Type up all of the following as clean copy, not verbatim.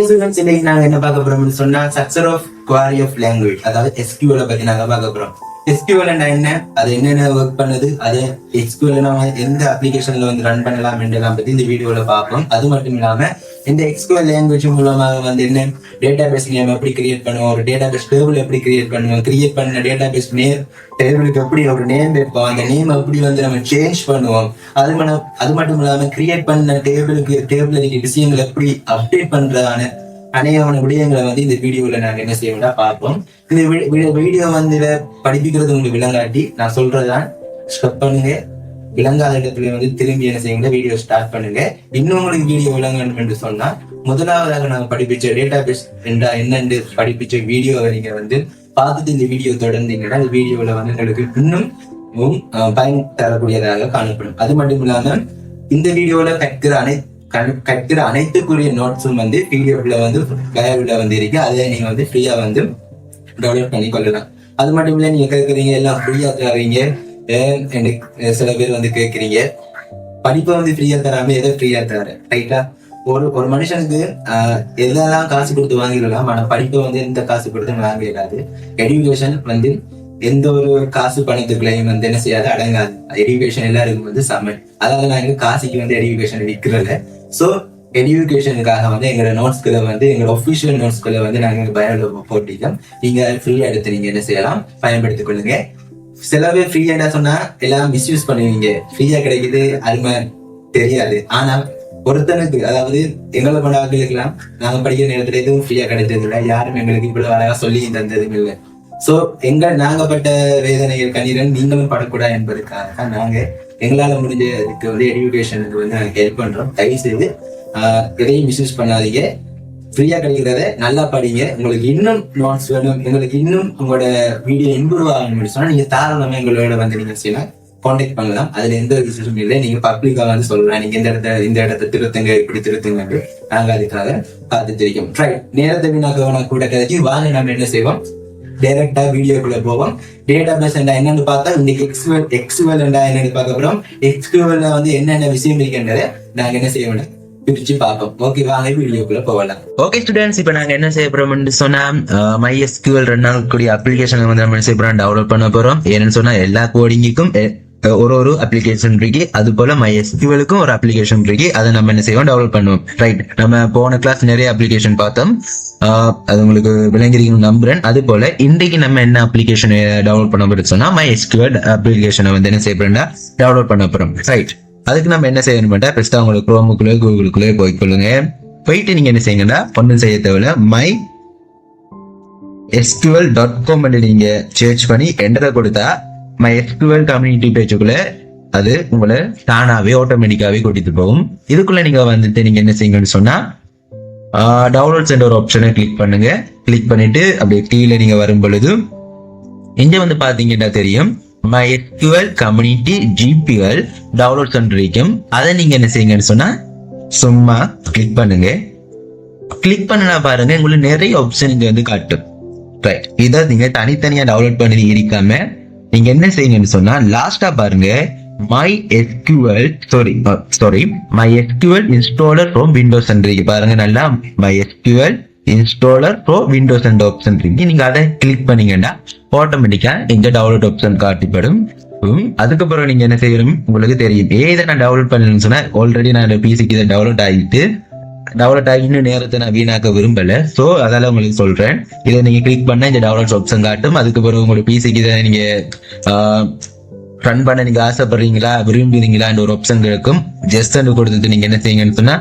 Students இன்னைக்கு நாங்க என்ன பார்க்க போறோம்னு சொன்னா structure of query of language, அதாவது SQL பத்தி நாங்க பார்க்க போறோம். SQL என்ன, அது என்னென்ன ஒர்க் பண்ணுது, அது SQL நம்ம எந்த அப்ளிகேஷன்ல வந்து ரன் பண்ணலாம் என்றெல்லாம் பத்தி இந்த வீடியோல பார்ப்போம். அது மட்டும் இல்லாம இந்த SQL லாங்குவேஜ் மூலமாக வந்து என்ன டேட்டாபேஸ் நேம் எப்படி கிரியேட் பண்ணுவோம், ஒரு டேட்டாபேஸ் டேபிள் எப்படி கிரியேட் பண்ணுவோம், கிரியேட் பண்ண டேட்டாபேஸ் நேம் டேபிளுக்கு எப்படி ஒரு நேம் வைப்போம், அந்த நேம் எப்படி வந்து நம்ம சேஞ்ச் பண்ணுவோம், அது மட்டும் இல்லாம கிரியேட் பண்ண டேபிள் விஷயங்களை எப்படி அப்டேட் பண்றதான அநேகமான விடயங்களை வந்து இந்த வீடியோல நாங்க என்ன செய்வோம்னா பார்ப்போம். இந்த வீடியோ வந்து படிப்பிக்கிறது உங்களுக்கு விளங்காட்டி நான் சொல்றதுதான் ஸ்டெப் பண்ணுங்க. விளங்காத இடத்துல வந்து திரும்பி என்ன செய்யுங்க, வீடியோ ஸ்டார்ட் பண்ணுங்க. இன்னும் உங்களுக்கு வீடியோ விளங்கணும் என்று சொன்னா முதலாவதாக நாங்க படிப்பிச்ச டேட்டாபேஸ் என்றா என்னென்று படிப்பிச்ச வீடியோவை நீங்க வந்து பார்த்துட்டு இந்த வீடியோ தொடர்ந்தீங்கன்னா இந்த வீடியோல வந்து உங்களுக்கு இன்னும் பயன் தரக்கூடியதாக காணப்படும். அது மட்டும் இல்லாம இந்த வீடியோல கற்கிற அனைத்துக்குரிய நோட்ஸும் வந்து பிடிஎஃப்ல வந்து பயவுல வந்து இருக்கு. அதை நீங்க வந்து ஃப்ரீயா வந்து டவுன்லோட் பண்ணி கொள்ளலாம். அது மட்டும் இல்ல, நீங்க கேட்கறீங்க எல்லாம் ஃப்ரீயா தர்றீங்க, சில பேர் வந்து கேட்கறீங்க படிப்பை வந்து ஃப்ரீயா தராம எதை ஃப்ரீயா தர, ரைட்டா? ஒரு மனுஷனுக்கு எதெல்லாம் காசு கொடுத்து வாங்கிடலாம், ஆனா படிப்பை வந்து எந்த காசு கொடுத்து வாங்கிடாது. எஜுகேஷன் வந்து எந்த ஒரு காசு பணத்துக்குள்ளையும் வந்து என்ன செய்யாது, அடங்காது. எஜுகேஷன் எல்லாருக்கும் வந்து சமன். அதாவது நாங்க காசுக்கு வந்து எஜுகேஷன் விற்கிறல. சோ எஜுகேஷனுக்காக வந்து எங்களோட நோட்ஸ்களை வந்து எங்களோட ஒபிஷியல் நோட்ஸ்களை வந்து நாங்க பயோல போட்டிக்கோம். நீங்க ஃப்ரீயா எடுத்து நீங்க என்ன செய்யலாம், பயன்படுத்திக் கொள்ளுங்க. சில பேர் ஃப்ரீயா சொன்னா எல்லாம் மிஸ்யூஸ் பண்ணுவீங்க. ஃப்ரீயா கிடைக்குது அருமை தெரியாது. ஆனா ஒருத்தனுக்கு, அதாவது எங்களை கொண்டாடுக்கலாம், நாங்க படிக்கிற நேரத்துல எதுவும் ஃப்ரீயா கிடைச்சது இல்லை. யாரும் எங்களுக்கு இவ்வளவு அழகா சொல்லி தந்ததும் இல்லை. சோ நாங்க பட்ட வேதனைகள் கண்ணீரன் நீங்களும் படக்கூடாது என்பதற்காக நாங்க எங்களால முடிஞ்ச இதுக்கு வந்து எஜுகேஷனுக்கு வந்து நாங்க ஹெல்ப் பண்றோம். தயவு செய்து எதையும் மிஸ்யூஸ் பண்ணாதீங்க. ஃப்ரீயா கிடைக்கிறத நல்லா படிங்க. உங்களுக்கு இன்னும் நோட்ஸ் வேணும், எங்களுக்கு இன்னும் உங்களோட வீடியோ இம்ப்ரூவ் ஆகணும்னு சொன்னா நீங்க தாராளமா எங்களோட வந்து நீங்க செய்யலாம், கான்டாக்ட் பண்ணலாம். அதுல எந்த விஷயமும் இல்லை. நீங்க பப்ளிக்கா வந்து சொல்லலாம், நீங்க இந்த இடத்த திருத்துங்க, இப்படி திருத்துங்க. நாங்க அதுக்காக பார்த்துட்டு இருக்கோம். ரைட், நேரத்தை வீணாக்க கூட கதைக்கு வாங்க நம்ம என்ன செய்வோம், டைரக்டா வீடியோக்குள்ள போவோம். டேட்டாபேஸ் என்னன்னு பார்த்தா இன்னைக்கு எக்ஸ்கியூஎல் என்னன்னு பார்க்க போறோம். எக்ஸ்கியூஎல்ல வந்து என்னென்ன விஷயம் இருக்கின்றத நாங்க என்ன செய்யணும் பிரிச்சு பார்ப்போம். ஓகே, வாங்க வீடியோக்குள்ள போகலாம். ஓகே ஸ்டூடெண்ட்ஸ், இப்போ நாங்க என்ன செய்ய போறோம்னு சொன்னா MySQL ரன் ஆகக்கூடிய அப்ளிகேஷன் வந்து நம்ம என்ன செய்ய போறோம், டவுன்லோட் பண்ண போறோம். ஏன்னு சொன்னா எல்லா கோடிங்குக்கும் ஒரு அப்ளிகேஷன் இருக்கு, அது போல MySQLக்கும் ஒரு அப்ளிகேஷன் இருக்கு. அதை நம்ம என்ன செய்வோம், டவுன்லோட் பண்ணுவோம். ரைட், நம்ம போன கிளாஸ் நிறைய அப்ளிகேஷன் பார்த்தோம், அது உங்களுக்கு விளங்கிருக்கணும் நம்புறேன். அது போல இன்றைக்கு நம்ம என்ன அப்ளிகேஷன் டவுன்லோட் பண்ண போறோம் சொன்னா MySQL அப்ளிகேஷனை வந்து என்ன செய்ய போறோம்னா டவுன்லோட் பண்ண போறோம். ரைட், அதுக்கு நம்ம என்ன செய்யணும், பெஸ்டா உங்களுக்கு குரோமுக்குள்ளே கூகுளுக்குள்ளே போய்க்கொள்ளுங்க. போயிட்டு நீங்க என்ன செய்யுங்கன்னா ஒன்றும் செய்ய தேவையில்ல, mysql.com நீங்க சர்ச் பண்ணி என்டரை கொடுத்தா MySQL கம்யூனிட்டி பேஜுக்குள்ள அது உங்களை தானாவே ஆட்டோமேட்டிக்காவே கூட்டிட்டு போகும். இதுக்குள்ள நீங்க வந்துட்டு நீங்க என்ன செய்யுங்கன்னு சொன்னா டவுன்லோட்ஸ் என்ற ஒரு ஆப்ஷனை கிளிக் பண்ணுங்க. கிளிக் பண்ணிட்டு அப்படியே கீழே நீங்க வரும் பொழுது இங்க வந்து பாத்தீங்கன்னா தெரியும் MySQL கம்யூனிட்டி GPL டவுன்லோட்ஸ் இருக்கும். அதை நீங்க என்ன செய்யுங்கன்னு சொன்னா சும்மா கிளிக் பண்ணுங்க. கிளிக் பண்ணனா பாருங்க உங்களுக்கு நிறைய ஆப்ஷன் இங்க வந்து காட்டும். ரைட், இதை நீங்க தனித்தனியா டவுன்லோட் பண்ணி இருக்காம நீங்க என்ன செய்யுங்கன்னு சொன்னா லாஸ்டா பாருங்க MySQL இன்ஸ்டாலர் ஃப்ரம் விண்டோஸ் இருக்கு பாருங்க. நல்லா MySQL இன்ஸ்டாலர் ஃப்ரம் விண்டோஸ் என்ற ஆப்ஷன் இருக்கு. நீங்க அதை கிளிக் பண்ணீங்கன்னா ஆட்டோமேட்டிக்கா இந்த டவுன்லோட் ஆப்ஷன் காட்டிப்படும். அதுக்கப்புறம் நீங்க என்ன செய்யணும், உங்களுக்கு தெரியும் இதை நான் டவுன்லோட் பண்ணணும்னு சொன்னா ஆல்ரெடி நான் பிசிக்கு இதை டவுன்லோட் ஆகிட்டு நேரத்தை நான் வீணாக்க விரும்பல. சோ அதால உங்களுக்கு சொல்றேன், இதை நீங்க கிளிக் பண்ண இந்த டவுன்லோட் ஆப்ஷன் காட்டும். அதுக்கப்புறம் உங்களோட பிசிக்கு இதை நீங்க ரன் பண்ண நீங்க ஆசைப்படுறீங்களா விரும்புறீங்களா ஒரு ஆப்ஷன் இருக்கும். ஜஸ்ட் கொடுத்துட்டு நீங்க என்ன செய்யுங்கன்னு சொன்னா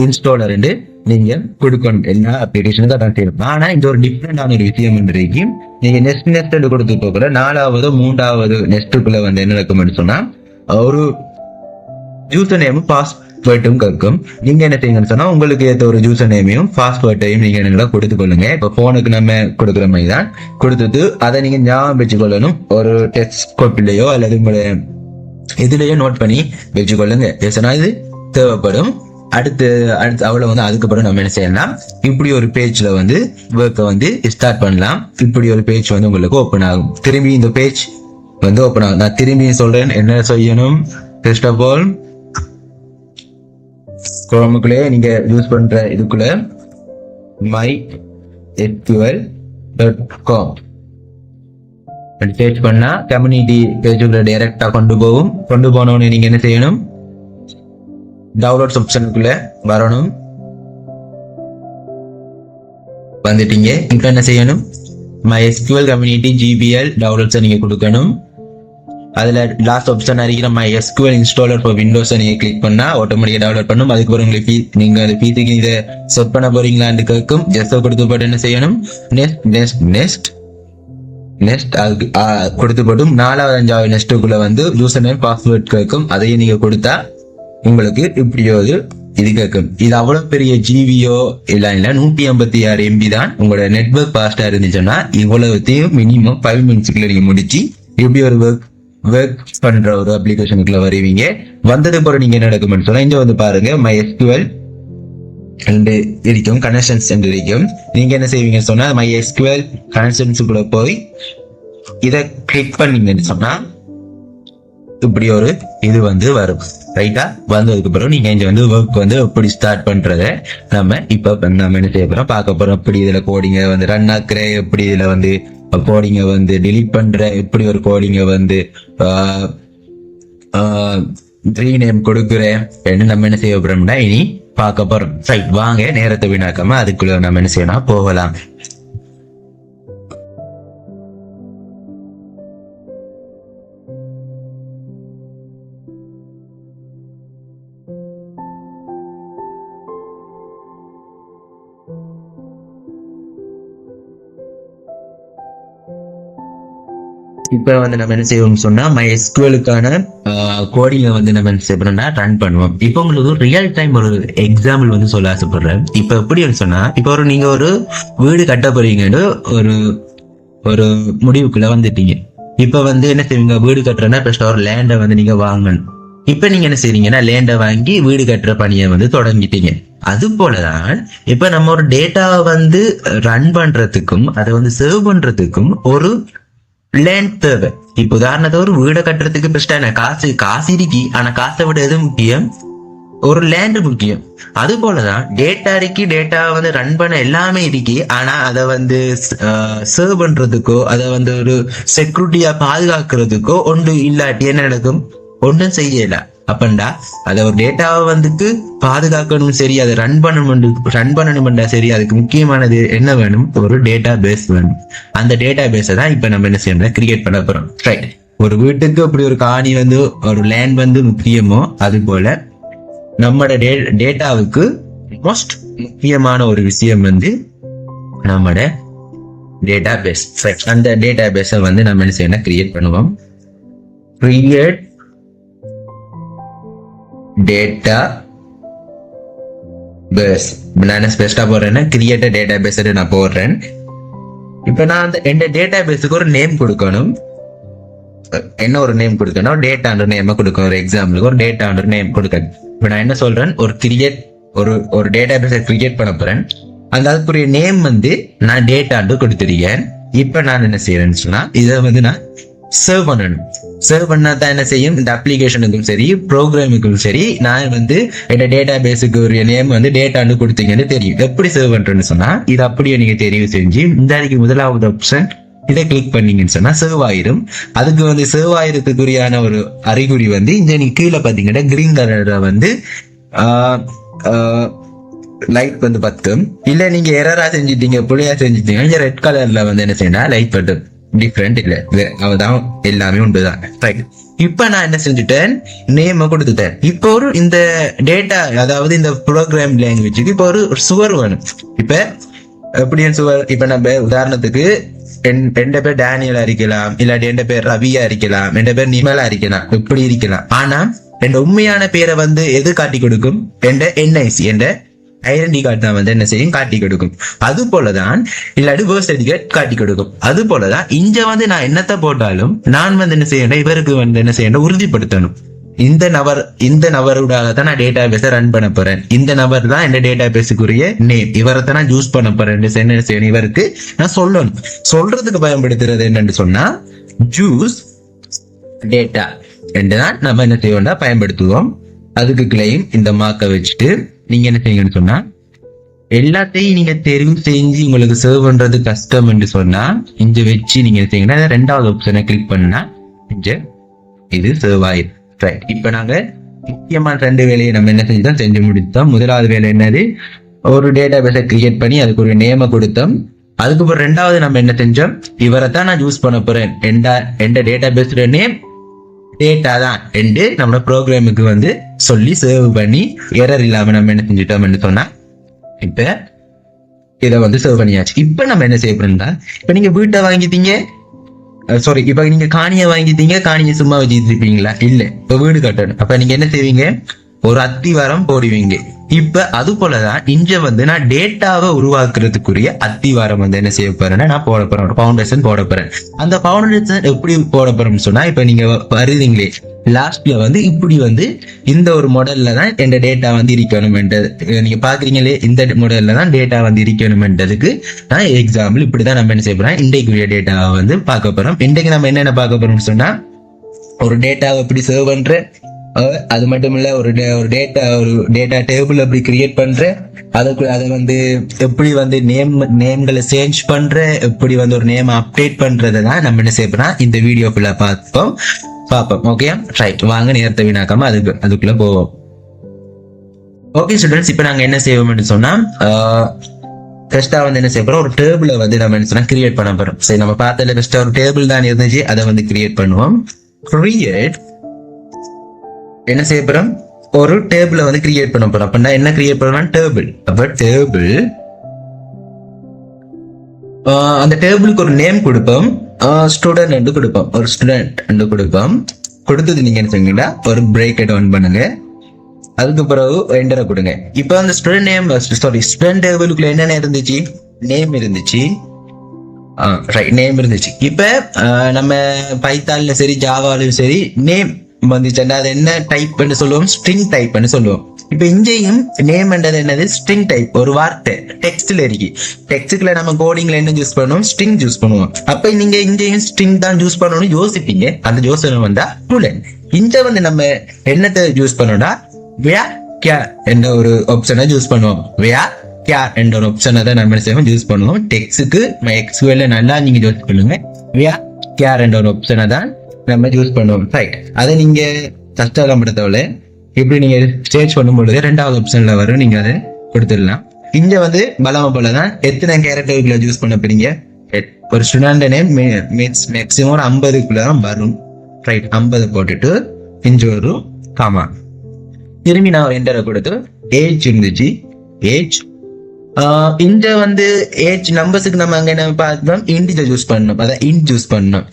இன்ஸ்டாலர் நீங்க கொடுக்கணும். எல்லா அப்ளிகேஷனுக்கும் அதான் செய்யணும். ஆனா இந்த ஒரு டிஃப்ரெண்டான ஒரு விஷயம் இருக்கு. நீங்க நெஸ்ட் கொடுத்து போகிற 4வது 3வது நெஸ்டுக்குள்ள வந்து என்ன நடக்கும்னு சொன்னா ஒரு யூசர் நேமும் பாஸ்வேர்டும் கேட்கும். நீங்க என்ன செய்யுங்கன்னு சொன்னா உங்களுக்கு ஏற்ற ஒரு யூசர் நேமையும் பாஸ்வேர்டையும் நீங்க என்ன கொடுத்து கொள்ளுங்க. இப்ப போனுக்கு நம்ம கொடுக்குற மாதிரி தான் கொடுத்துட்டு அதை நீங்க ஞாபகம் வச்சுக்கொள்ளணும். ஒரு டெக்ஸ்ட் காப்பிலையோ அல்லது உங்களுடைய இதுலயோ நோட் பண்ணி வச்சுக்கொள்ளுங்க. இது தேவைப்படும். அடுத்து அவ்வளவு வந்து அதுக்கப்புறம் நம்ம என்ன செய்யலாம், இப்படி ஒரு பேஜ்ல வந்து ஒர்க்கை வந்து ஸ்டார்ட் பண்ணலாம். இப்படி ஒரு பேஜ் வந்து உங்களுக்கு ஓப்பன் ஆகும். திரும்பி இந்த பேஜ் வந்து ஓப்பன் ஆகும். நான் திரும்பி சொல்றேன் என்ன செய்யணும். ஃபர்ஸ்ட் ஆஃப் ஆல் குரோமுக்குள்ளே நீங்க யூஸ் பண்ற இதுக்குள்ள mysql.com சர்ச் பண்ணா கம்யூனிட்டி பேஜுக்குள்ள டைரக்டா கொண்டு போனோன்னு நீங்க என்ன செய்யணும், டவுன்லோட்ஸ் ஆப்ஷனுக்குள்ள வரணும். வந்துட்டீங்க. இப்ப என்ன செய்யணும், MySQL கம்யூனிட்டி GPL டவுன்லோட்ஸை நீங்க கொடுக்கணும். அதுல லாஸ்ட் ஆப்ஷன் இருக்கிற MySQL இன்ஸ்டாலர் ஃபார் விண்டோஸை நீங்க கிளிக் பண்ணா ஆட்டோமேட்டிக்கா டவுன்லோட் பண்ணும். அதுக்கப்புறம் உங்களுக்கு நீங்க அந்த பிசிக்கு இதை செட் பண்ண போறீங்களான்னு கேட்கும். ஜஸ்ட் கொடுத்து போட்டு என்ன செய்யணும், நெக்ஸ்ட் கொடுத்து போட்டும் 4வது 5வது நெக்ஸ்ட்டுக்குள்ள வந்து யூசர் நேம் பாஸ்வேர்ட் கேட்கும். அதையும் நீங்க கொடுத்தா உங்களுக்கு இப்படியோ இது கேட்கும். இது அவ்வளவு பெரிய ஜிபியோ இல்ல 156 MB தான். உங்களோட நெட்வொர்க் ஃபாஸ்டா இருந்துச்சுன்னா இவ்வளவுத்தையும் மினிமம் 5 மினிட்ஸ்க்குள்ள நீங்க முடிச்சு இப்படி ஒரு ஒர்க் பண்ற ஒரு அப்ளிகேஷனுக்குள்ள வருவீங்க. வந்தது போற நீங்க என்ன நடக்கும்னு சொன்னா, இங்க வந்து பாருங்க MySQL இருக்கும், கனெக்ஷன்ஸ் இருக்கும். நீங்க என்ன செய்வீங்கன்னு சொன்னா MySQL கனெக்ஷன்ஸுக்குள்ள போய் இதை கிளிக் பண்ணீங்கன்னு சொன்னா இப்படி ஒரு இது வந்து வரும். ரைட்டா? வந்ததுக்கு பிறகு நீங்க இங்க வந்து ஒர்க் வந்து எப்படி ஸ்டார்ட் பண்றத நம்ம என்ன செய்ய போறோம், பார்க்க போறோம். எப்படி இதுல கோடிங்க வந்து ரன் ஆக்குற, எப்படி இதுல வந்து கோடிங்க வந்து டிலீட் பண்ற, எப்படி ஒரு கோடிங்க வந்து ரீநேம் கொடுக்குறேன் நம்ம என்ன செய்ய போறோம்னா இனி பார்க்க போறோம். ரைட், வாங்க நேரத்தை வீணாக்காம அதுக்குள்ள நம்ம என்ன செய்யணும் போகலாம். இப்ப வந்து நம்ம என்ன செய்வோம் சொன்னா MySQL-க்கான கோடிங்க வந்து நம்ம என்ன செய்யணும்னா ரன் பண்ணுவோம். இப்போ உங்களுக்கு ரியல் டைம் ஒரு எக்ஸாம்பிள் வந்து சொல்ல ஆசைப்படுறேன். இப்ப எப்படி சொன்னா, இப்ப நீங்க ஒரு வீடு கட்ட போறீங்கன்னு ஒரு முடிவுக்குள்ள வந்துட்டீங்க. இப்ப வந்து என்ன செய்வீங்க, வீடு கட்டுறேன்னா ஃபர்ஸ்ட் ஒரு லேண்டை வந்து நீங்க வாங்கணும். இப்ப நீங்க என்ன செய்றீங்கன்னா லேண்டை வாங்கி வீடு கட்டுற பணியை வந்து தொடங்கிட்டீங்க. அது போலதான் இப்ப நம்ம ஒரு டேட்டாவை வந்து ரன் பண்றதுக்கும் அதை வந்து சர்வ் பண்றதுக்கும் ஒரு லேண்ட் தேவை. இப்ப உதாரணத்துக்கு ஒரு வீடை கட்டுறதுக்கு பெஸ்டான காசு இருக்கு, ஆனா காசை விட எது முக்கியம், ஒரு லேண்ட் முக்கியம். அது போலதான் டேட்டா வந்து ரன் பண்ண எல்லாமே இருக்கு, ஆனா அதை வந்து சர்வ் பண்றதுக்கோ அதை வந்து ஒரு செக்யூரிட்டியா பாதுகாக்கிறதுக்கோ ஒன்று இல்லாட்டி என்ன நடக்கும், ஒன்றும் செய்யல. அப்பண்டா அதை ஒரு டேட்டாவை வந்துட்டு பாதுகாக்கணும் சரி, அதை ரன் பண்ணணும்டா சரி, அதுக்கு முக்கியமானது என்ன வேணும், ஒரு டேட்டா பேஸ் வேணும். அந்த டேட்டா பேஸை தான் இப்ப நம்ம என்ன செய்யணும், கிரியேட் பண்ண போறோம். ரைட், ஒரு வீட்டுக்கு அப்படி ஒரு காணி வந்து ஒரு லேண்ட் வந்து முக்கியமோ அது போல நம்மளோட டேட்டாவுக்கு மோஸ்ட் முக்கியமான ஒரு விஷயம் வந்து நம்மளோட டேட்டா பேஸ். அந்த டேட்டா பேஸை வந்து நம்ம என்ன செய்யணும், கிரியேட் பண்ணுவோம். Create database. நான் ஸ்பெஷலா போடுறேன்னா கிரியேட் டேட்டா பேஸ் நான் போடுறேன். இப்ப நான் அந்த எந்த டேட்டா பேஸுக்கு ஒரு நேம் கொடுக்கணும். என்ன ஒரு நேம் கொடுக்கணும், டேட்டான்ற நேம் கொடுக்கணும். ஒரு எக்ஸாம்பிளுக்கு ஒரு டேட்டான்ற நேம் கொடுக்கணும். இப்ப நான் என்ன சொல்றேன், ஒரு டேட்டா பேஸை கிரியேட் பண்ண போறேன். அந்த அதுக்குரிய நேம் வந்து நான் டேட்டான்னு கொடுத்துருக்கேன். இப்ப நான் என்ன செய்யறேன்னு சொன்னா இதை வந்து நான் சர்வ் பண்ணணும். சர்வ் பண்ணா தான் என்ன செய்யும், இந்த அப்ளிகேஷனுக்கும் சரி ப்ரோக்ராமுக்கும் சரி நான் வந்து என்னோட டேட்டா பேஸுக்கு ஒரு நேம் வந்து டேட்டான்னு கொடுத்தீங்கன்னு தெரியும். எப்படி சர்வ் பண்றேன்னு சொன்னா இது அப்படியே நீங்க தெரிவு செஞ்சு இந்த முதலாவது ஆப்ஷன் இதை கிளிக் பண்ணீங்கன்னு சொன்னா சர்வ் ஆயிரும். அதுக்கு வந்து சர்வ் ஆயிரத்துக்குரியான ஒரு அறிகுறி வந்து இந்த நீங்க கீழே பாத்தீங்கன்னா கிரீன் கலர்ல வந்து லைட் வந்து பத்தும். இல்ல நீங்க எரரா செஞ்சிட்டீங்க, புள்ளையா செஞ்சிட்டீங்க, ரெட் கலர்ல வந்து என்ன செய்யணும், லைட் பட்டும். டிஃப்ரெண்ட் இல்ல, அவதான் எல்லாமே உண்டுதான். ரைட், இப்ப நான் என்ன செஞ்சுட்டேன், நேம் கொடுத்துட்டேன். இப்போ ஒரு இந்த டேட்டா அதாவது இந்த ப்ரோக்ராம் லாங்குவேஜுக்கு இப்போ ஒரு சுவர் வேணும். இப்ப எப்படி சுவர், இப்ப நம்ம உதாரணத்துக்கு என் பேர் டேனியலா இருக்கலாம், இல்லாட்டி என் பேர் ரவியா இருக்கலாம், என் பேர் நிமலா இருக்கலாம், இப்படி இருக்கலாம். ஆனா என் உண்மையான பேரை வந்து எது காட்டி கொடுக்கும், என் என்ஐசி என்ற ஐடென்டி கார்டு தான் வந்து என்ன செய்யும், காட்டி கொடுக்கும். அது போலதான் இல்லாட்டி பர்த் சர்டிபிகேட் காட்டி கொடுக்கும். அது போலதான் இங்க வந்து நான் என்னத்தை போட்டாலும் நான் வந்து என்ன செய்யணும், இவருக்கு வந்து என்ன செய்யணும், உறுதிப்படுத்தணும். இந்த நபருடாக தான் நான் டேட்டா பேஸை ரன் பண்ண போறேன், இந்த நபர் தான் என் டேட்டா பேஸுக்குரிய நேம், இவரை தான் நான் யூஸ் பண்ண போறேன் என்ன செய்யணும், இவருக்கு நான் சொல்லணும். சொல்றதுக்கு பயன்படுத்துறது என்னன்னு சொன்னா ஜூஸ் டேட்டா என்றுதான் நம்ம என்ன செய்வோம்னா பயன்படுத்துவோம். அதுக்கு கிளைம் இந்த மார்க்கை வச்சுட்டு நீங்க என்ன செய்யுங்கன்னு சொன்னா எல்லாத்தையும் நீங்க தெரிவு செஞ்சு உங்களுக்கு சர்வ் பண்றது கஷ்டம் என்று சொன்னா இங்க வச்சு நீங்க செய்யுங்கன்னா ரெண்டாவது ஆப்ஷனை கிளிக் பண்ணா இங்க இது சர்வ் ஆயிரும். ரைட். இப்ப நாங்க முக்கியமான 2 வேலையை நம்ம என்ன செஞ்சுதான் செஞ்சு முடித்தோம். முதலாவது வேலை என்னது, ஒரு டேட்டா பேஸை கிரியேட் பண்ணி அதுக்கு ஒரு நேமை கொடுத்தோம். அதுக்கப்புறம் 2வது நம்ம என்ன செஞ்சோம், இவரை தான் நான் யூஸ் பண்ண போறேன், எந்த டேட்டா பேஸோட நேம் டேட்டா தான் என்று நம்ம ப்ரோக்ராமுக்கு வந்து சொல்லி சேவ் பண்ணி எரர் இல்லாம நம்ம என்ன செஞ்சுட்டோம்னு சொன்னா இப்ப இதை வந்து சேவ் பண்ணியாச்சு. இப்ப நம்ம என்ன செய்ய போறோம்னா, இப்ப நீங்க வீட்டை வாங்கிட்டீங்க, சாரி இப்ப நீங்க காணியை வாங்கிட்டீங்க, காணியை சும்மா வச்சுட்டு இருப்பீங்களா? இல்ல, இப்ப வீடு கட்டணும். அப்ப நீங்க என்ன செய்வீங்க, ஒரு அத்திவாரம் போடுவீங்க. இப்ப அது போலதான் இங்க வந்து நான் டேட்டாவை உருவாக்குறதுக்குரிய அத்திவாரம் வந்து என்ன செய்ய போறேன்னா நான் போட போறேன், பவுண்டேஷன் போட போறேன். அந்த பவுண்டேஷன் எப்படி போட போறோம்னு சொன்னா, இப்ப நீங்க வருவீங்களே லாஸ்ட்ல வந்து இப்படி வந்து இந்த ஒரு மாடல்ல தான் எந்த டேட்டா வந்து இருக்கணும்ன்றது நீங்க பாக்குறீங்களே, இந்த மாடல்ல தான் டேட்டா வந்து இருக்கணும்ன்றதுக்கு நான் எக்ஸாம்பிள் இப்படிதான் நம்ம என்ன செய்ய போறோம், இன்றைக்குரிய டேட்டாவை வந்து பார்க்க போறோம். இன்றைக்கு நம்ம என்னென்ன பார்க்க போறோம்னு சொன்னா, ஒரு டேட்டாவை எப்படி சர்வ் பண்ற, அது மட்டும் இல்ல ஒரு டேட்டா டேபிள் எப்படி கிரியேட் பண்ற, அதுக்கு அதை வந்து எப்படி வந்து நேம்களை சேஞ்ச் பண்ற, எப்படி வந்து ஒரு நேம் அப்டேட் பண்றதை தான் நம்ம என்ன செய்யறோம் இந்த வீடியோ ஃபுல்லா பார்ப்போம். Okay right. வாங்க நேரத்தை வீணாக்காம அதுக்குள்ள போவோம். ஓகே ஸ்டூடெண்ட்ஸ், இப்ப நாங்க என்ன செய்வோம்னு சொன்னா ஃபர்ஸ்டா வந்து என்ன செய்ய போறோம், ஒரு டேபிளை வந்து நம்ம என்ன சொன்னா கிரியேட் பண்ண போறோம். சரி, நம்ம பார்த்ததுல ஃபர்ஸ்ட் ஒரு டேபிள் தான் இருந்துச்சு, அதை வந்து கிரியேட் பண்ணுவோம். கிரியேட் என்ன செய்ய போறோம், ஒரு டேபிள வந்து கிரியேட் பண்ண போறோம். அப்படின்னா என்ன கிரியேட் பண்ணலாம், டேபிள். அப்ப டேபிள், அந்த டேபிளுக்கு ஒரு நேம் கொடுப்போம், ஸ்டூடெண்ட் கொடுப்போம், ஒரு ஸ்டூடெண்ட் கொடுப்போம். கொடுத்தது நீங்க என்ன செய்யுங்கன்னா ஒரு பிரேக்கெட் ஆன் பண்ணுங்க, அதுக்கு பிறகு என்டரை கொடுங்க. இப்ப அந்த ஸ்டூடெண்ட் நேம், சாரி ஸ்டூடெண்ட் டேபிளுக்குள்ள என்னென்ன இருந்துச்சு, நேம் இருந்துச்சு, ரைட் நேம் இருந்துச்சு. இப்ப நம்ம பைத்தான்ல சரி ஜாவாலும் சரி நேம் வந்துச்சுன்னா அது என்ன டைப் பண்ணி சொல்லுவோம், ஸ்ட்ரிங் டைப் பண்ணி சொல்லுவோம். இப்ப இங்கேயும் நேம் என்றது என்னது, ஸ்ட்ரிங் டைப். ஒரு வார்த்தை டெக்ஸ்ட்ல இருக்கு, டெக்ஸ்ட்ல நம்ம கோடிங்ல என்ன யூஸ் பண்ணுவோம், ஸ்ட்ரிங் யூஸ் பண்ணுவோம். அப்ப நீங்க இங்கேயும் ஸ்ட்ரிங் தான் யூஸ் பண்ணணும்னு யோசிப்பீங்க. அந்த யோசனை வந்தா ஸ்டூடெண்ட். இங்க வந்து நம்ம என்னத்தை யூஸ் பண்ணோம்னா வேர் என்ற ஒரு ஆப்ஷனை யூஸ் பண்ணுவோம். வேர் என்ற ஒரு ஆப்ஷனை தான் நம்ம யூஸ் பண்ணுவோம். டெக்ஸ்டுக்கு எக்ஸ்கியூஎல் நல்லா நீங்க யூஸ் பண்ணுங்க. வேர் என்ற ஒரு ஆப்ஷனை தான் நம்ம யூஸ் பண்ணுவோம். ரைட். அதை நீங்க கஷ்டப்படுத்தவில்லை, இப்படி நீங்க சேஞ்ச் பண்ணும் பொழுது 2வது ஆப்ஷன்ல வரும், நீங்க அதை கொடுத்துடலாம். இங்க வந்து பலமா போலதான் எத்தனை கேரக்டருக்குள்ள யூஸ் பண்ண போறீங்க, ஒரு ஸ்டூடெண்ட் நேம் மீன்ஸ் மேக்சிமம் ஒரு 50க்குள்ள தான் வரும். ரைட். 50 போட்டுட்டு இங்க ஒரு காமா, திரும்பி நான் என்டரை கொடுத்து ஏஜ் இருந்துச்சு, ஏஜ் இங்க வந்து ஏஜ் நம்பர்ஸுக்கு நம்ம அங்க என்ன பார்த்தோம், இன்டிஜர் யூஸ் பண்ணணும், அதான் இன்ட் யூஸ் பண்ணணும்.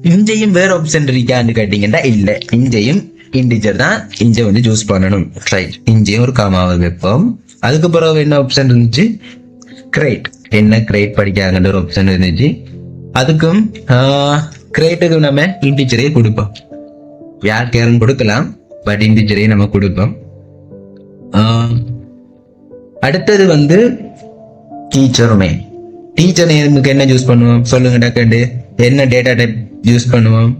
இங்கேயும் வேற ஆப்ஷன் இருக்கான்னு கேட்டீங்கன்னா இல்ல, இங்கேயும் இன்டிஜர் தான் இங்க வந்து யூஸ் பண்ணணும். ரைட். இங்கேயும் ஒரு காமாவை வைப்போம். அதுக்கு பிறகு என்ன ஆப்ஷன் இருந்துச்சு, கிரேட். என்ன கிரேட் படிக்காங்கன்ற ஒரு ஆப்ஷன் இருந்துச்சு. அதுக்கும் கிரேட்டுக்கு நம்ம இன்டிஜரே கொடுப்போம். யார் கேரன் கொடுக்கலாம், பட் இன்டிஜரே நம்ம கொடுப்போம். அடுத்தது வந்து டீச்சர் நேம். டீச்சர் நேமுக்கு என்ன யூஸ் பண்ணுவோம் சொல்லுங்க டக்கண்டு, என்ன டேட்டா டைப் யூஸ் பண்ணுவோம்,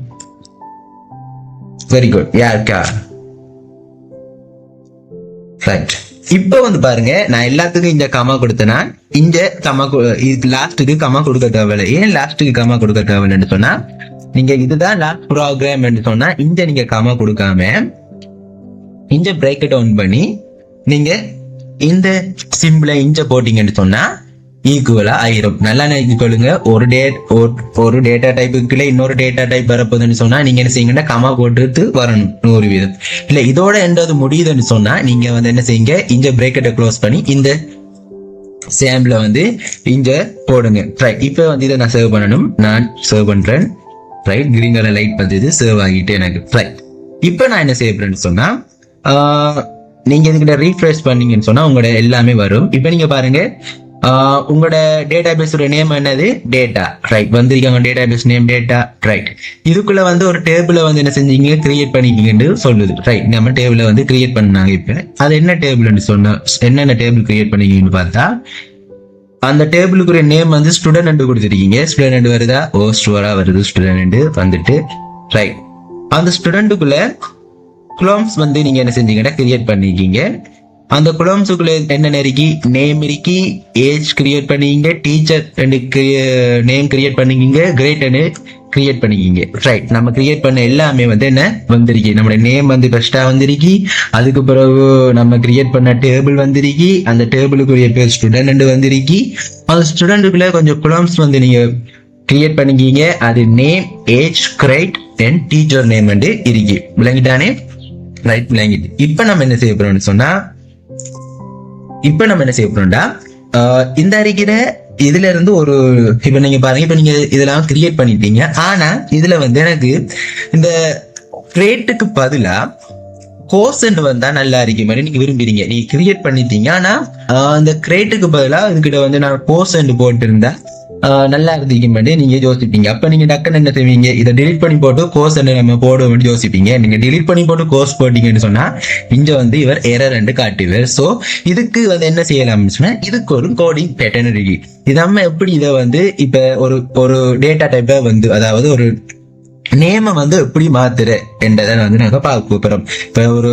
வெரி குட், யாருக்கா. ரைட். இப்ப வந்து பாருங்க, நான் எல்லாத்துக்கும் இந்த கமா கொடுத்தேன்னா இந்த கமா லாஸ்ட்டுக்கு கமா கொடுக்க தேவையில்லை. ஏன் லாஸ்ட்டுக்கு கமா கொடுக்க தேவையில்லைன்னு சொன்னா, நீங்க இதுதான் லாஸ்ட் ப்ரோக்ராம் சொன்னா இந்த நீங்க கமா கொடுக்காம இந்த பிரேக்கெட் ஆன் பண்ணி நீங்க இந்த சிம்பிளை இங்க போட்டீங்கன்னு சொன்னா ஈக்குவலா ஆயிரும். நல்லா நினைச்சுக்கொள்ளுங்க, ஒரு டேட்டா டைப்புக்குள்ள இன்னொரு டேட்டா டைப் வரப்போகுதுன்னு சொன்னா நீங்க என்ன செய்யுங்கன்னா கமா போட்டு வரணும் 100%. இல்ல இதோட என்னது முடியுதுன்னு சொன்னா நீங்க வந்து என்ன செய்யுங்க, இந்த பிரேக்கெட்டை க்ளோஸ் பண்ணி இந்த சாம்பிள வந்து இங்க போடுங்க. ரைட். இப்ப வந்து இதை நான் சேவ் பண்ணணும், நான் சேவ் பண்றேன். ரைட். கிரீன் கலர் லைட் வந்து இது சேவ் ஆகிட்டு எனக்கு. ரைட். இப்ப நான் என்ன செய்யறேன்னு சொன்னா, நீங்க இதுக்கிட்ட ரீஃப்ரெஷ் பண்ணீங்கன்னு சொன்னா உங்களோட எல்லாமே வரும். இப்ப நீங்க பாருங்க, உங்களோட டேட்டா பேஸோட நேம் என்னது, டேட்டா. ரைட். வந்திருக்காங்க database name data. Right. இதுக்குள்ள வந்து ஒரு டேபிளை வந்து என்ன செஞ்சீங்க, கிரியேட் பண்ணிக்கிங்கன்னு சொல்லுது. ரைட். நம்ம டேபிளை வந்து கிரியேட் பண்ணாங்க. இப்ப அது என்ன டேபிள்னு சொன்னா, என்னென்ன டேபிள் கிரியேட் பண்ணிக்கிங்கன்னு பார்த்தா, அந்த டேபிளுக்குரிய நேம் வந்து ஸ்டூடெண்ட் கொடுத்துருக்கீங்க. ஸ்டூடெண்ட் வருதா, ஓ ஸ்டூடா வருது, ஸ்டூடெண்ட் வந்துட்டு. ரைட். அந்த ஸ்டூடெண்ட்டுக்குள்ள குளோம்ஸ் வந்து நீங்க என்ன செஞ்சீங்கன்னா கிரியேட் பண்ணிருக்கீங்க. அந்த குளம்ஸுக்குள்ள என்ன இருக்கு, நேம் இருக்கு, ஏஜ் கிரியேட் பண்ணிக்கிங்க, டீச்சர் நேம் கிரியேட் பண்ணிக்கிங்க, கிரேட் கிரியேட் பண்ணிக்கிங்க. ரைட், நம்ம கிரியேட் பண்ண எல்லாமே வந்து என்ன வந்திருக்கு, நம்மளோட நேம் வந்து ஃபர்ஸ்டா வந்திருக்கு, அதுக்கு பிறகு நம்ம கிரியேட் பண்ண டேபிள் வந்திருக்கு, அந்த டேபிளுக்குரிய பேர் ஸ்டூடெண்ட் வந்திருக்கு, அந்த ஸ்டூடெண்ட்டுக்குள்ள கொஞ்சம் குளம்ஸ் வந்து நீங்க கிரியேட் பண்ணிக்கிங்க, அது name, age, grade and teacher name வந்து இருக்கு. விளங்கிட்டானே? ரைட், விளங்கிட்டு. இப்ப நம்ம என்ன செய்ய போறோம்னு சொன்னா, இந்த அறிக்கிற இதுல இருந்து ஒரு, இப்ப நீங்க பாருங்க, இப்ப நீங்க இதெல்லாம் கிரியேட் பண்ணிட்டீங்க. ஆனா இதுல வந்து எனக்கு இந்த கிரேட்டுக்கு பதிலா கோசன்ட் வந்தா நல்லா இருக்கு மாதிரி நீங்க விரும்புறீங்க, நீங்க கிரியேட் பண்ணிட்டீங்க. ஆனா இந்த கிரேட்டுக்கு பதிலா இதுகிட்ட வந்து நான் கோசன்ட் போட்டு இருந்தா நல்லா இருந்துக்க மாதிரி நீங்க யோசிப்பீங்க. அப்ப நீங்க டக்குன்னு என்ன செய்வீங்க, இதை டிலீட் பண்ணி போட்டு கோர்ஸ் நம்ம போடுவோம்னு யோசிப்பீங்க. நீங்க டிலீட் பண்ணி போட்டு கோர்ஸ் போட்டீங்கன்னு சொன்னா இங்க வந்து இவர் எரர் ரெண்டு காட்டுவார். சோ இதுக்கு வந்து என்ன செய்யலாம்னு சொன்னா, இதுக்கு ஒரு கோடிங் பேட்டர்ன் இருக்கு. இது நம்ம எப்படி இதை வந்து இப்ப ஒரு டேட்டா டைப்பை வந்து, அதாவது ஒரு நேம வந்து எப்படி மாத்துற என்றதை வந்து நாங்க பார்க்க போறோம். இப்ப ஒரு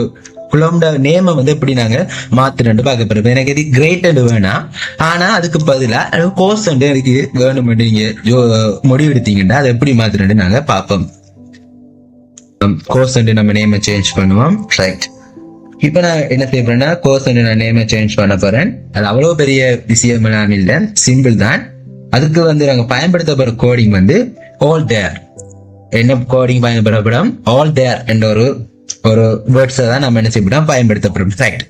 குளம்ட நேம வந்து எப்படி நாங்க மாத்துறேன்னு பார்க்க போறோம். எனக்கு இது கிரேட் வேணாம், ஆனா அதுக்கு பதிலா கோர்ஸ் எனக்கு வேணும் நீங்க முடிவெடுத்தீங்கன்னா அதை எப்படி மாத்துறேன்னு நாங்க பார்ப்போம். கோர்ஸ் நம்ம நேம சேஞ்ச் பண்ணுவோம். ரைட், இப்ப நான் என்ன செய்ய போறேன்னா, கோர்ஸ் நான் நேம சேஞ்ச் பண்ண போறேன். அது அவ்வளவு பெரிய விஷயம் நான் இல்லை, சிம்பிள் தான். அதுக்கு வந்து நாங்க பயன்படுத்த போற கோடிங் வந்து ஆல் தேர். என்ன கோடிங் பயன்படுத்தப்படும்? ஆல் தேர் என்ற ஒரு வேர்ட்ஸை தான் நம்ம என்ன செய்யப்படும், பயன்படுத்தப்படும். ரைட்,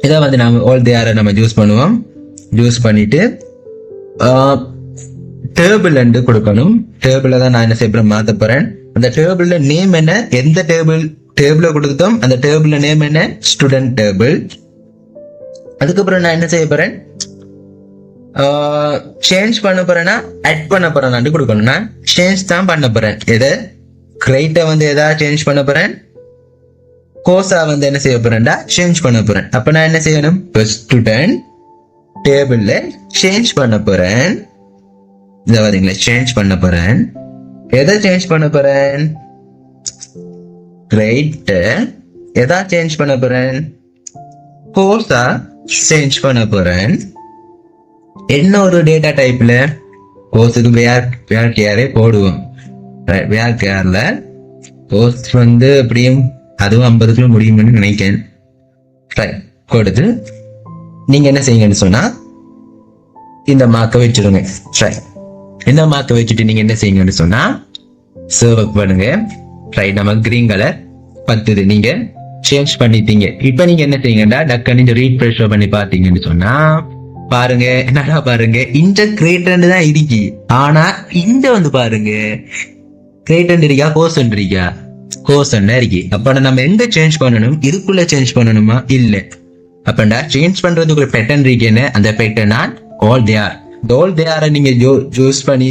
இதை வந்து நம்ம ஆல் தேரை நம்ம யூஸ் பண்ணுவோம். யூஸ் பண்ணிட்டு டேபிள் என்று கொடுக்கணும். டேபிள தான் நான் என்ன செய்யப்படுறேன், மாத்த போறேன். அந்த டேபிள்ல நேம் என்ன, எந்த டேபிள கொடுத்தோம் அந்த டேபிள்ல நேம் என்ன, ஸ்டூடெண்ட் டேபிள். அதுக்கப்புறம் நான் என்ன செய்ய போறேன், சேஞ்ச் பண்ண போறேன்னா ஆட் பண்ண போறேன் கொடுக்கணும். நான் சேஞ்ச் தான் பண்ண போறேன். எதை, கிரேட்டை வந்து எதாவது சேஞ்ச் பண்ண போறேன், கோர்ஸா வந்து என்ன செய்ய போறேன்டா சேஞ்ச் பண்ண போறேன். அப்ப நான் என்ன செய்யணும், ஸ்டூடெண்ட் டேபிள்ல சேஞ்ச் பண்ண போறேன். இதை பாத்தீங்களா, சேஞ்ச் பண்ண போறேன். எதை சேஞ்ச் பண்ண போறேன், கிரேட். எதா சேஞ்ச் பண்ண போறேன், கோர்ஸா சேஞ்ச் பண்ண போறேன். என்ன ஒரு டேட்டா டைப்ல கோர்ஸுக்கு வேர் கேரே போடுவோம். வேர் கேர்ல கோர்ஸ் வந்து எப்படியும் அதுவும் 50 முடியும்னு நினைக்கிறேன். கொடுத்து நீங்க என்ன செய்யுங்கன்னு சொன்னா, இந்த மார்க்கை வச்சிருங்க. இந்த மார்க்கை வச்சுட்டு நீங்க என்ன செய்யுங்கன்னு சொன்னா, சர்வ் பண்ணுங்க. ரைட், நம்ம கிரீன் கலர் 10 நீங்க சேஞ்ச் பண்ணிட்டீங்க. இப்ப நீங்க என்ன செய்யுங்கடா, டக்குன்னு ரீஃப்ரெஷ் பண்ணி பாத்தீங்கன்னு சொன்னா, பாருங்க என்னடா, பாருங்க இந்த கிரேட்டர் தான் இருக்கு. ஆனா இங்க வந்து பாருங்க, கிரேட்டர் இருக்கா, கோர்சன் இருக்கா, கோர்சன் இருக்கு. அப்ப நம்ம எங்க சேஞ்ச் பண்ணணும், இதுக்குள்ள சேஞ்ச் பண்ணணுமா, இல்ல. அப்பண்டா சேஞ்ச் பண்றதுக்கு ஒரு பேட்டர்ன் இருக்கேன்னு, அந்த பேட்டர்ன் ஆல் தேர். ஆல் தேரை நீங்க யூஸ் பண்ணி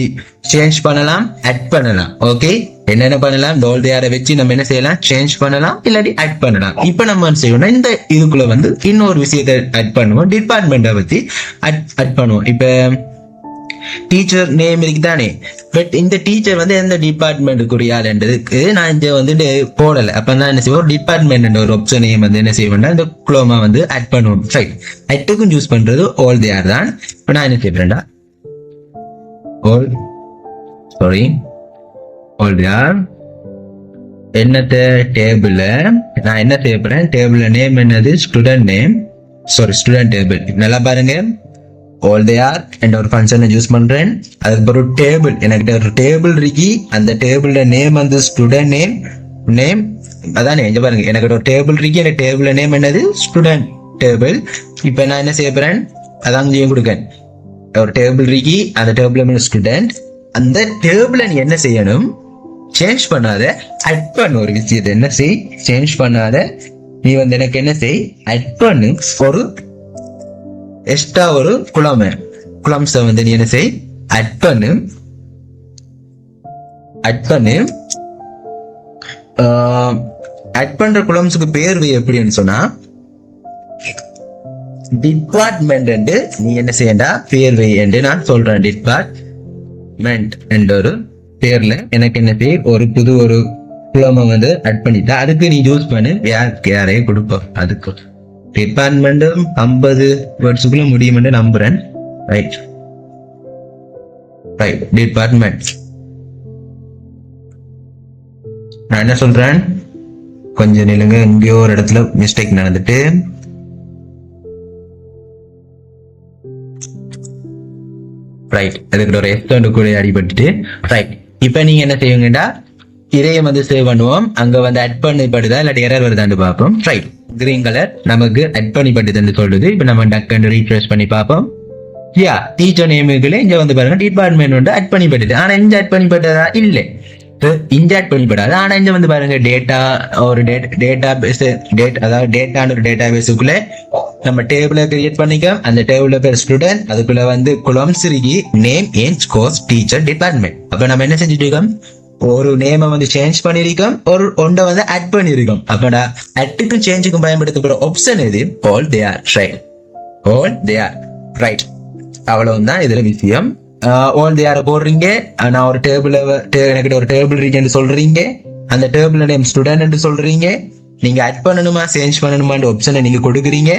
சேஞ்ச் பண்ணலாம், ஆட் பண்ணலாம். ஓகே, என்னென்ன பண்ணலாம், ஆல் தேரை வச்சு நம்ம என்ன செய்யலாம், சேஞ்ச் பண்ணலாம், இல்லாட்டி ஆட் பண்ணலாம். இப்ப நம்ம என்ன செய்யணும், இந்த இதுக்குள்ள வந்து இன்னொரு விஷயத்தை ஆட் பண்ணுவோம், டிபார்ட்மெண்ட்டை பத்தி ஆட் பண்ணுவோம். இப்ப டீச்சர் நேம் இருக்குதானே, பட் இந்த டீச்சர் வந்து எந்த டிபார்ட்மெண்ட்டுக்குரியாதுன்றதுக்கு நான் இங்க வந்து போடல. அப்ப நான் என்ன செய்வோம், டிபார்ட்மெண்ட் ஒரு ஆப்ஷனையும் வந்து என்ன செய்வோம்னா இந்த குளோமா வந்து ஆட் பண்ணுவோம். ரைட், ஆட்டுக்கும் யூஸ் பண்றது ஆல் தேர் தான். இப்ப நான் என்ன செய்யறேன்டா, ஆல் தேர் என்னத்த டேபிள் நான் என்ன செய்ய போறேன், டேபிள் நேம் என்னது, ஸ்டூடெண்ட் நேம், ஸ்டூடெண்ட் டேபிள். நல்லா பாருங்க, all they are என்ற ஒரு ஃபங்க்ஷனை யூஸ் பண்றேன். அதுக்கு ஒரு டேபிள், எனக்கு ஒரு டேபிள் இருக்கு, அந்த டேபிள்ல நேம் வந்து ஸ்டூடெண்ட் நேம் அதானே. இங்க பாருங்க, எனக்கு ஒரு டேபிள் இருக்கு, எனக்கு டேபிள்ல நேம் என்னது, ஸ்டூடெண்ட் டேபிள். இப்ப நான் என்ன செய்ய போறேன், அதான் செய்ய கொடுக்கேன். ஒரு டேபிள் இருக்கு, அந்த டேபிள் ஸ்டூடெண்ட். அந்த டேபிள நீ என்ன செய்யணும், சேஞ்ச் பண்ணாத ஆட் பண்ண ஒரு விஷயத்தை என்ன செய், சேஞ்ச் பண்ணாத நீ வந்து எனக்கு என்ன செய், ஆட் பண்ணு. ஒரு எக்ஸ்ட்ரா ஒரு குளம்ஸை வந்து நீ என்ன செய், ஆட் பண்ணு. ஆட் பண்ற குளம்ஸுக்கு பேர் எப்படின்னு சொன்னா, டிபார்ட்மெண்ட் நீ என்ன செய்யண்டா பேர் வை என்று நான் சொல்றேன். டிபார்ட்மெண்ட் என்ற ஒரு பேர்ல எனக்கு என்ன செய், ஒரு புது ஒரு குளமை வந்து ஆட் பண்ணிட்டா, அதுக்கு நீ யூஸ் பண்ணு, யாரையே கொடுப்போம். அதுக்கு டிபார்ட்மெண்ட்டும் 50 வேர்ட்ஸுக்குள்ள முடியும் என்று நம்புறேன். Right right department. நான் என்ன சொல்றேன், கொஞ்சம் நிலுங்க, எங்கேயோ ஒரு இடத்துல மிஸ்டேக் நடந்துட்டு. ரைட், அதுக்கு ஒரு எக்ஸ்டர்ன் கூட அடிபட்டுட்டு. ரைட், இப்ப நீங்க என்ன செய்வீங்கடா, இதைய வந்து சேவ் பண்ணுவோம். அங்க வந்து அட் பண்ணப்படுதா இல்லாட்டி எரர் வருதான்னு பார்ப்போம். ரைட், கிரீன் கலர் நமக்கு அட் பண்ணப்படுதுன்னு சொல்லுது. இப்ப நம்ம டக்கு ரீஃப்ரெஷ் பண்ணி பார்ப்போம். யா, டீச்சர் நேமுக்குள்ள இங்க வந்து பாருங்க டிபார்ட்மெண்ட் வந்து அட் பண்ணப்படுது. ஆனா இங்க அட் பண்ணப்பட்டதா இல்லை, இங்க அட் பண்ணப்படாது. ஆனா இங்க வந்து பாருங்க டேட்டா ஒரு டேட்டா பேஸ், அதாவது டேட்டான்னு ஒரு டேட்டா பேஸுக்குள்ள நம்ம டேபிள கிரியேட் பண்ணிக்கலாம். அந்த டேபிள பேர் ஸ்டூடெண்ட், அதுக்குள்ள வந்து குளம்ஸ் இருக்கு, name, age, course, teacher, department. அப்ப நம்ம என்ன செஞ்சுட்டு இருக்கோம், ஒரு நேம வந்து சேஞ்ச் பண்ணிருக்கோம், ஒரு ஒன்றை வந்து அட் பண்ணிருக்கோம். அப்படா அட்டுக்கும் சேஞ்சுக்கும் பயன்படுத்தப்படுற ஆப்ஷன் எது? All they are. Right, all they are. Right, அவ்வளவுதான் இதுல விஷயம். ஆல் தே ஆர் போடுறீங்க. நான் ஒரு டேபிள், எனக்கு ஒரு டேபிள் இருக்குன்னு சொல்றீங்க, அந்த டேபிள் நேம் ஸ்டூடெண்ட் சொல்றீங்க. நீங்க அட் பண்ணணுமா சேஞ்ச் பண்ணணுமான்ற ஆப்ஷனை நீங்க கொடுக்குறீங்க.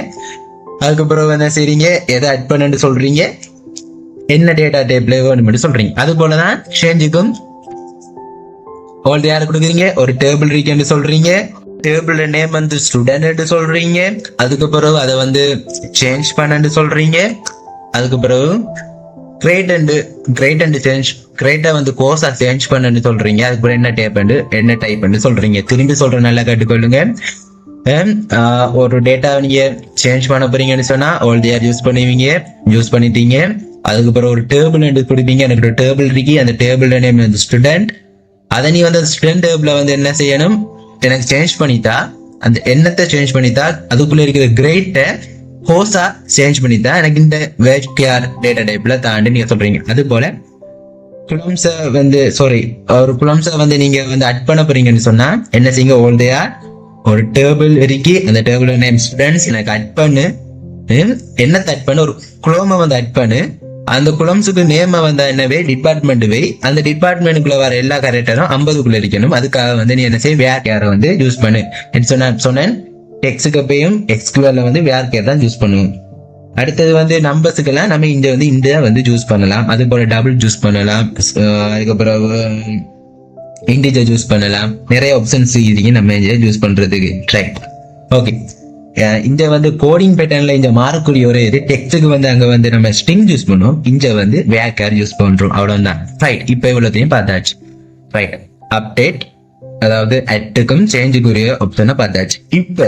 அதுக்கப்புறம் என்ன செய்றீங்க, எதை அட் பண்ணு சொல்றீங்க, என்ன டேட்டா டைப்ல வேணும்னு சொல்றீங்க. அது போலதான் சேஞ்சுக்கும் ஆல் தே ஆர் கொடுக்குறீங்க. ஒரு டேபிள் இருக்குன்னு சொல்றீங்க, டேபிள் நேம் வந்து ஸ்டூடெண்ட் சொல்றீங்க. அதுக்கு பிறகு அதை வந்து சேஞ்ச் பண்ணு சொல்றீங்க. அதுக்கு பிறகு கிரேட் அண்ட் சேஞ்ச், கிரேட்டை வந்து கோர்ஸா சேஞ்ச் பண்ணு சொல்றீங்க. அதுக்கு பிறகு என்ன டைப் பண்ணு சொல்றீங்க. திரும்பி சொல்ற, நல்லா கட்டுக்கொள்ளுங்க. ஒரு டேட்டா நீங்க சேஞ்ச் பண்ண போறீங்கன்னு சொன்னா ஆல் தே ஆர் யூஸ் பண்ணுவீங்க, யூஸ் பண்ணிட்டீங்க. அதுக்கப்புறம் ஒரு டேபிள் கொடுப்பீங்க, எனக்கு ஒரு டேபிள் இருக்கு, அந்த டேபிள் நேம் வந்து ஸ்டூடெண்ட். அதை நீ வந்து ஸ்டூடெண்ட் டேபிள்ல வந்து என்ன செய்யணும், எனக்கு சேஞ்ச் பண்ணித்தா, அந்த எண்ணத்தை சேஞ்ச் பண்ணித்தா, அதுக்குள்ள இருக்கிற கிரேட்டை கோர்ஸா சேஞ்ச் பண்ணித்தா, எனக்கு இந்த வேர்க்கியார் டேட்டா டைப்ல தாண்டி நீங்க சொல்றீங்க. அது போல குளம்ஸை வந்து ஒரு குளம்ஸை வந்து நீங்க வந்து அட் பண்ண போறீங்கன்னு சொன்னா என்ன செய்யுங்க, ஆல் தே ஆர், ஒரு டேபிள் இருக்கு, அந்த டேபிள் நேம் ஸ்டூடெண்ட்ஸ், எனக்கு அட் பண்ணு, என்னத்தை அட் பண்ணு, ஒரு குளோமை வந்து அட் பண்ணு, அந்த குளம்ஸுக்கு நேம வந்து என்னவே டிபார்ட்மெண்ட் வை, அந்த டிபார்ட்மெண்ட்டுக்குள்ள வர எல்லா கேரக்டரும் 50க்குள்ள இருக்கணும். அதுக்காக வந்து நீ என்ன செய்ய, வேர் கேரை வந்து யூஸ் பண்ணு. சொன்னேன் டெக்ஸ்டுக்கு எப்பயும் எக்ஸ்கியூஎல்ல வந்து வேர் கேர் தான் யூஸ் பண்ணுவோம். அடுத்தது வந்து நம்பர்ஸுக்கெல்லாம் நம்ம இந்த வந்து யூஸ் பண்ணலாம். அது போல டபுள் யூஸ் பண்ணலாம், அதுக்கப்புறம் இன்டிஜர் யூஸ் பண்ணலாம். நிறைய ஆப்ஷன்ஸ் இருக்கு நம்ம யூஸ் பண்றதுக்கு. Right, okay. இந்த வந்து கோடிங் பேட்டர்ன்ல இந்த மாறக்கூடிய ஒரு இது டெக்ஸ்டுக்கு வந்து அங்க வந்து நம்ம ஸ்ட்ரிங் யூஸ் பண்ணுவோம், இங்க வந்து வேர் யூஸ் பண்றோம், அவ்வளவுதான். ரைட், இப்ப இவ்வளோத்தையும் பார்த்தாச்சு. ரைட், அப்டேட், அதாவது அட்டுக்கும் சேஞ்சுக்குரிய ஆப்ஷனை பார்த்தாச்சு. இப்ப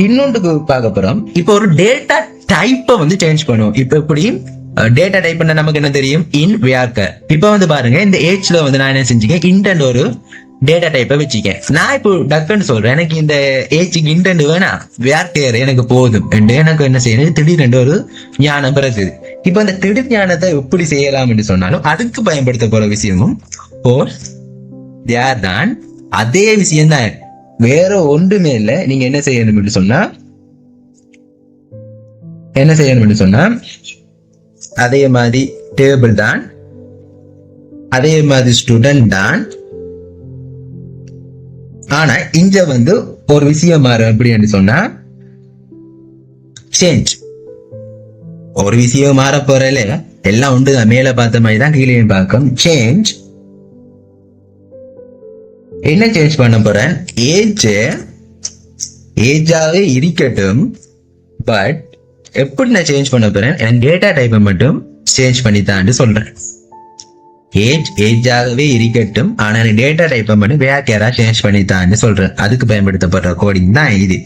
இன்னொன்றுக்கு பார்க்க போறோம். இப்ப ஒரு டேட்டா டைப்பை வந்து சேஞ்ச் பண்ணுவோம். இப்ப எப்படி டேட்டா டைப் பண்ண நமக்கு என்ன தெரியும், இன் வேர்க்கர். இப்ப வந்து பாருங்க, இந்த ஏஜ்ல வந்து நான் என்ன செஞ்சேன், இன்டென்ட் ஒரு டேட்டா டைப்பை வச்சுக்கேன். நான் இப்போ டக்குன்னு சொல்றேன், எனக்கு இந்த ஏஜுக்கு இன்டென்ட் வேணாம், வேர்க்கர் எனக்கு போதும் என்று எனக்கு என்ன செய்யணும், திடீரென்று ஒரு ஞானம் பிறகுது. இப்ப அந்த திடீர் ஞானத்தை எப்படி செய்யலாம் என்று சொன்னாலும் அதுக்கு பயன்படுத்த போற விஷயமும் தான் அதே விஷயம் தான், வேற ஒன்றுமே இல்லை. நீங்க என்ன செய்யணும் சொன்னா அதே மாதிரி டேபிள் தான், அதே மாதிரி ஸ்டூடெண்ட் தான். ஆனா இங்க வந்து ஒரு விஷயம் மாறு அப்படின்னு சொன்னா சேஞ்ச். ஒரு விஷயம் மாற போறல எல்லாம் உண்டு, மேல பார்த்த மாதிரி தான் கீழே பார்க்கும். சேஞ்ச் என்ன சேஞ்ச் பண்ண போறேன், ஏஜாவே இருக்கட்டும், பட் எப்படி நான் சேஞ்ச் பண்ண போறேன், என் டேட்டா டைப்பை மட்டும் சேஞ்ச் பண்ணித்தான்னு சொல்றேன். ஏஜாகவே இருக்கட்டும், ஆனா டேட்டா டைப்பை மட்டும் வேர்க்கேரா சேஞ்ச் பண்ணித்தான்னு சொல்றேன். அதுக்கு பயன்படுத்தப்படுற கோடிங் தான் இது.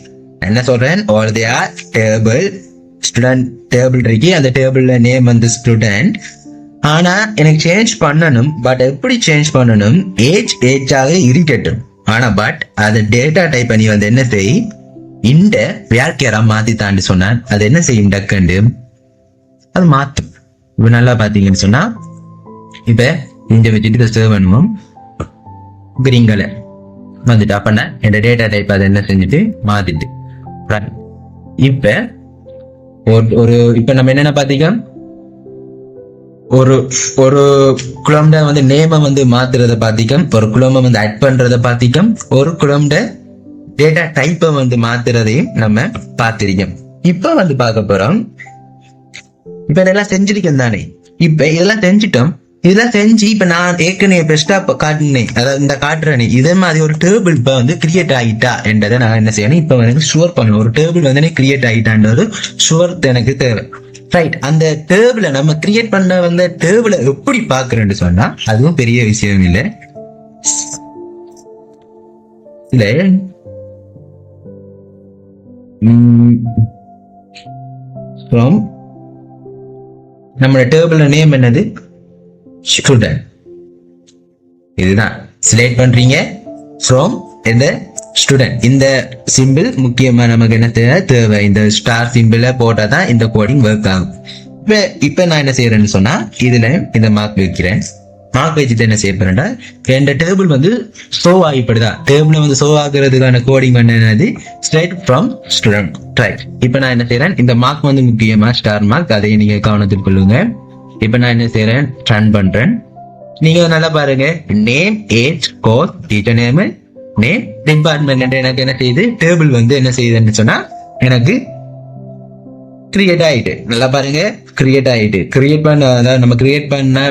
என்ன சொல்றேன், all they are table, student table இருக்கு, அந்த டேபிள்ல நேம் வந்து ஸ்டூடெண்ட். ஆனா எனக்கு சேஞ்ச் பண்ணணும், பட் எப்படி சேஞ்ச் பண்ணணும், ஏஜாக இருக்கட்டும், ஆனா பட் அது டேட்டா டைப் பண்ணி வந்து என்ன செய், இந்த வேர்க்கேரா மாத்தி தாண்டி சொன்னான். அது என்ன செய்யும், டக்குண்டு அது மாத்தும். இப்ப நல்லா பாத்தீங்கன்னு சொன்னா, இப்ப இந்த வச்சுட்டு சேவ் பண்ணுவோம், கிரீன் கலர் வந்துட்டு அப்ப இந்த டேட்டா டைப் அதை என்ன செஞ்சுட்டு மாத்திட்டு. இப்ப ஒரு இப்ப நம்ம என்னென்ன பாத்தீங்க, ஒரு ஒரு குளம்ட வந்து நேம வந்து மாத்துறத பாத்திக்கம், ஒரு குளம வந்து அட் பண்றத பாத்திக்கம், ஒரு குளம்ட டேட்டா டைப்பை வந்து மாத்துறதையும் நம்ம பார்த்திருக்கோம். இப்ப வந்து பார்க்க போறோம், இப்ப இதெல்லாம் செஞ்சிருக்கோம் தானே. இப்ப இதெல்லாம் செஞ்சிட்டோம். இதெல்லாம் செஞ்சு இப்ப நான் ஏற்கனவே பெஸ்டா காட்டினேன், அதாவது இந்த காட்டுறேன் இதே மாதிரி ஒரு டேபிள் இப்ப வந்து கிரியேட் ஆகிட்டா என்றதை நான் என்ன செய்யணும், இப்ப வந்து ஷுவர் பண்ணணும். ஒரு டேபிள் வந்து கிரியேட் ஆகிட்டான்ற ஒரு ஷுவர் எனக்கு தேவை. ரைட், அந்த டேபிளை நம்ம கிரியேட் பண்ண வந்த டேபிளை எப்படி பாக்குறேன்னு சொன்னா அதுவும் பெரிய விஷயம் இல்லை. இல்ல நம்மளோட டேபிள் நேம் என்னது, ஸ்டூடெண்ட். இதுதான் செலக்ட் பண்றீங்க ஃப்ரம் இந்த ஸ்டூடெண்ட். இந்த சிம்பிள் முக்கியமா நமக்கு என்ன தேவை, இந்த ஸ்டார் சிம்பிள போட்டா தான் இந்த கோடிங் ஒர்க் ஆகும். இப்ப நான் என்ன செய்யறேன்னு சொன்னா இதுல இந்த மார்க் வைக்கிறேன். மார்க் வச்சுட்டு என்ன செய்ய போறேன்டா, இந்த டேபிள் வந்து ஷோ ஆகிப்படுதா, டேபிள் வந்து ஷோ ஆகுறதுக்கான கோடிங் என்னது, ஸ்ட்ரைட் ஃப்ரம் ஸ்டூடெண்ட். ரைட், இப்ப நான் என்ன செய்யறேன், இந்த மார்க் வந்து முக்கியமா ஸ்டார் மார்க், அதை நீங்க கவனத்தில் கொள்ளுங்க. இப்ப நான் என்ன செய்யறேன், ரன் பண்றேன். நீங்க நல்லா பாருங்க, name, age, course, teacher name, name, department எனக்கு என்ன செய்யுது, டேபிள் வந்து என்ன செய்யுதுன்னு சொன்னா எனக்கு கிரியேட் ஆயிட்டு. நல்லா பாருங்க, கிரியேட் ஆயிட்டு. கிரியேட் பண்ண, அதாவது நம்ம கிரியேட் பண்ண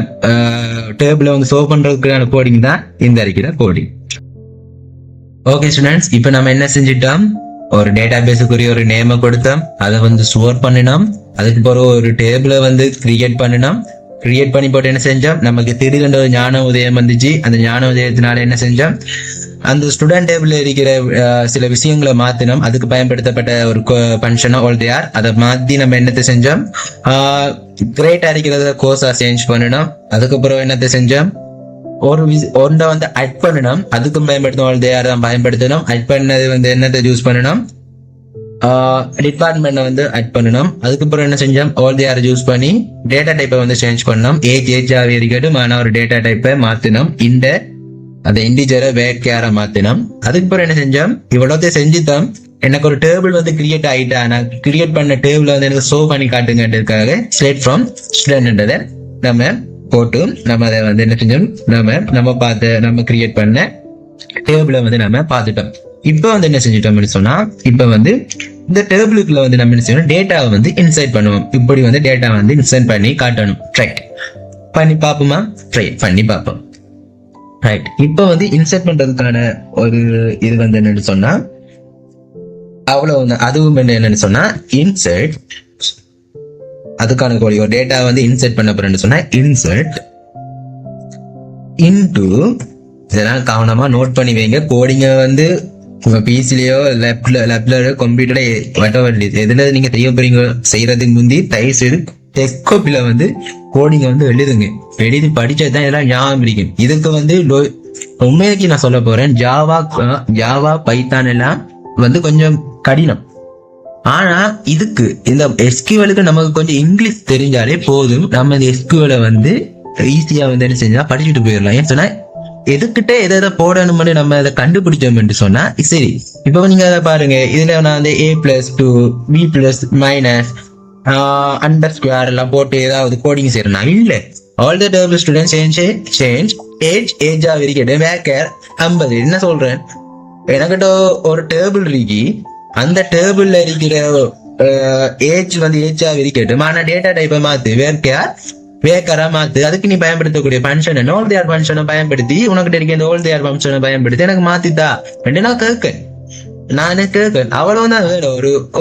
டேபிள வந்து சர்வ் பண்றதுக்கான கோடிங் தான் இந்த இருக்கிற கோடிங். ஓகே ஸ்டூடெண்ட்ஸ், இப்ப நம்ம என்ன செஞ்சிட்டோம், ஒரு டேட்டா பேஸுக்குரிய ஒரு நேம கொடுத்தோம், அதை வந்து ஸ்டோர் பண்ணினோம். அதுக்கு பிறகு ஒரு டேபிளை வந்து கிரியேட் பண்ணினோம். கிரியேட் பண்ணி போட்டு என்ன செஞ்சோம், நமக்கு திடீரென்று ஒரு ஞான உதயம் வந்துச்சு. அந்த ஞான உதயத்தினால என்ன செஞ்சோம், அந்த ஸ்டூடெண்ட் டேபிள் இருக்கிற சில விஷயங்களை மாத்தினோம். அதுக்கு பயன்படுத்தப்பட்ட ஒரு ஃபங்க்ஷன் ஆல்தேர், அதை மாத்தி நம்ம என்னத்தை செஞ்சோம், கிரேட்டா இருக்கிறத கோர்ஸா சேஞ்ச் பண்ணினோம். அதுக்கப்புறம் என்னத்தை செஞ்சோம், ஒன்றை வந்து அட் பண்ணணும். அதுக்கும் பயன்படுத்தணும், ஆல்தேர் தான் பயன்படுத்தணும். அட் பண்ணது வந்து என்னத்தை யூஸ் பண்ணணும், டிபார்ட்மெண்ட் வந்து அட் பண்ணணும். அதுக்கப்புறம் என்ன செஞ்சோம், ஆல்தேர் யூஸ் பண்ணி டேட்டா டைப்பை வந்து சேஞ்ச் பண்ணணும். ஏஜாவே இருக்கட்டும், ஒரு டேட்டா டைப்பை மாத்தினோம். இந்த அந்த இன்டிஜரை வேக்கையார மாத்தினோம். அதுக்கப்புறம் என்ன செஞ்சோம், இவ்வளோத்தையும் செஞ்சுதான் எனக்கு ஒரு டேபிள் வந்து கிரியேட் ஆகிட்டா. நான் கிரியேட் பண்ண டேபிள் வந்து எனக்கு ஷோ பண்ணி காட்டுங்கிறதுக்காக ஸ்ட்ரெயிட் ஃப்ரம் ஸ்டூடெண்ட்ன்றதை நம்ம போட்டு நம்ம அதை வந்து என்ன செஞ்சோம், நம்ம கிரியேட் பண்ண டேபிளை வந்து நம்ம பார்த்துட்டோம். இப்ப வந்து என்ன செஞ்சுட்டோம்னு சொன்னா, இப்ப வந்து இந்த டேபிளுக்குள்ள வந்து நம்ம என்ன செய்யணும், டேட்டாவை வந்து இன்சர்ட் பண்ணுவோம். இப்படி வந்து டேட்டா வந்து இன்சர்ட் பண்ணி காட்டணும். ரைட், பண்ணி பார்ப்போமா, ட்ரை பண்ணி பார்ப்போம். ரைட், இப்ப வந்து இன்சர்ட் பண்றதுக்கான ஒரு இது வந்து என்னன்னு சொன்னா, அவ்வளவு அதுவும் என்னன்னு சொன்னா இன்சர்ட், அதுக்கான கோடி ஒரு டேட்டா வந்து இன்சர்ட் பண்ண போறேன்னு சொன்னா இன்சர்ட் இன்டு, இதெல்லாம் கவனமா நோட் பண்ணி வைங்க. கோடிங்க வந்து உங்க பிசிலயோ லேப்ல கம்ப்யூட்டர்ல எதுல நீங்க செய்ய போறீங்க செய்யறதுக்கு முந்தி தயவு செய்து டெஸ்க்டாப்ல வந்து கோடிங்க வந்து எழுதுங்க. எழுதி படிச்சதுதான் இதெல்லாம் ஞாபகம் இருக்கும். இதுக்கு வந்து உண்மைக்கு நான் சொல்ல போறேன், ஜாவா பைத்தான் எல்லாம் வந்து கொஞ்சம் கடினம். ஆனா இதுக்கு இந்த எஸ்கியூஎலுக்கு நமக்கு கொஞ்சம் இங்கிலீஷ் தெரிஞ்சாலே போதும். நம்ம இந்த எஸ்கியூஎலை வந்து ஈஸியா வந்து என்ன செஞ்சா படிச்சுட்டு போயிடலாம். ஏன்னு சொன்னா எதுக்கிட்ட எதை போடணும்னு நம்ம அதை கண்டுபிடிச்சோம்னு சொன்னா சரி. இப்ப நீங்க அதை பாருங்க, இதுல நான் வந்து A+2 B+- அண்டர் ஸ்கொயர் எல்லாம் போட்டு ஏதாவது கோடிங் செய்யறேன் இல்ல. All the table student change ஏஜா இருக்கட்டும், வேக்கர் 50. என்ன சொல்றேன், எனக்கிட்ட ஒரு டேபிள் இருக்கு, அந்த டேபிள்ல இருக்கிற ஏஜ் வந்து ஏஜா இருக்கட்டும், ஆனா டேட்டா டைப்பை மாத்து வேக்கரா மாத்து. அதுக்கு நீ பயன்படுத்தக்கூடிய ஃபங்க்ஷன் என்ன, ஆல்தேர் ஃபங்க்ஷனை பயன்படுத்தி உனக்கிட்ட இருக்க இந்த ஆல்தேர் ஃபங்க்ஷனை பயன்படுத்தி எனக்கு மாத்தித்தா ரெண்டு நான் கேட்க அவ்வளவுதான் வேலை.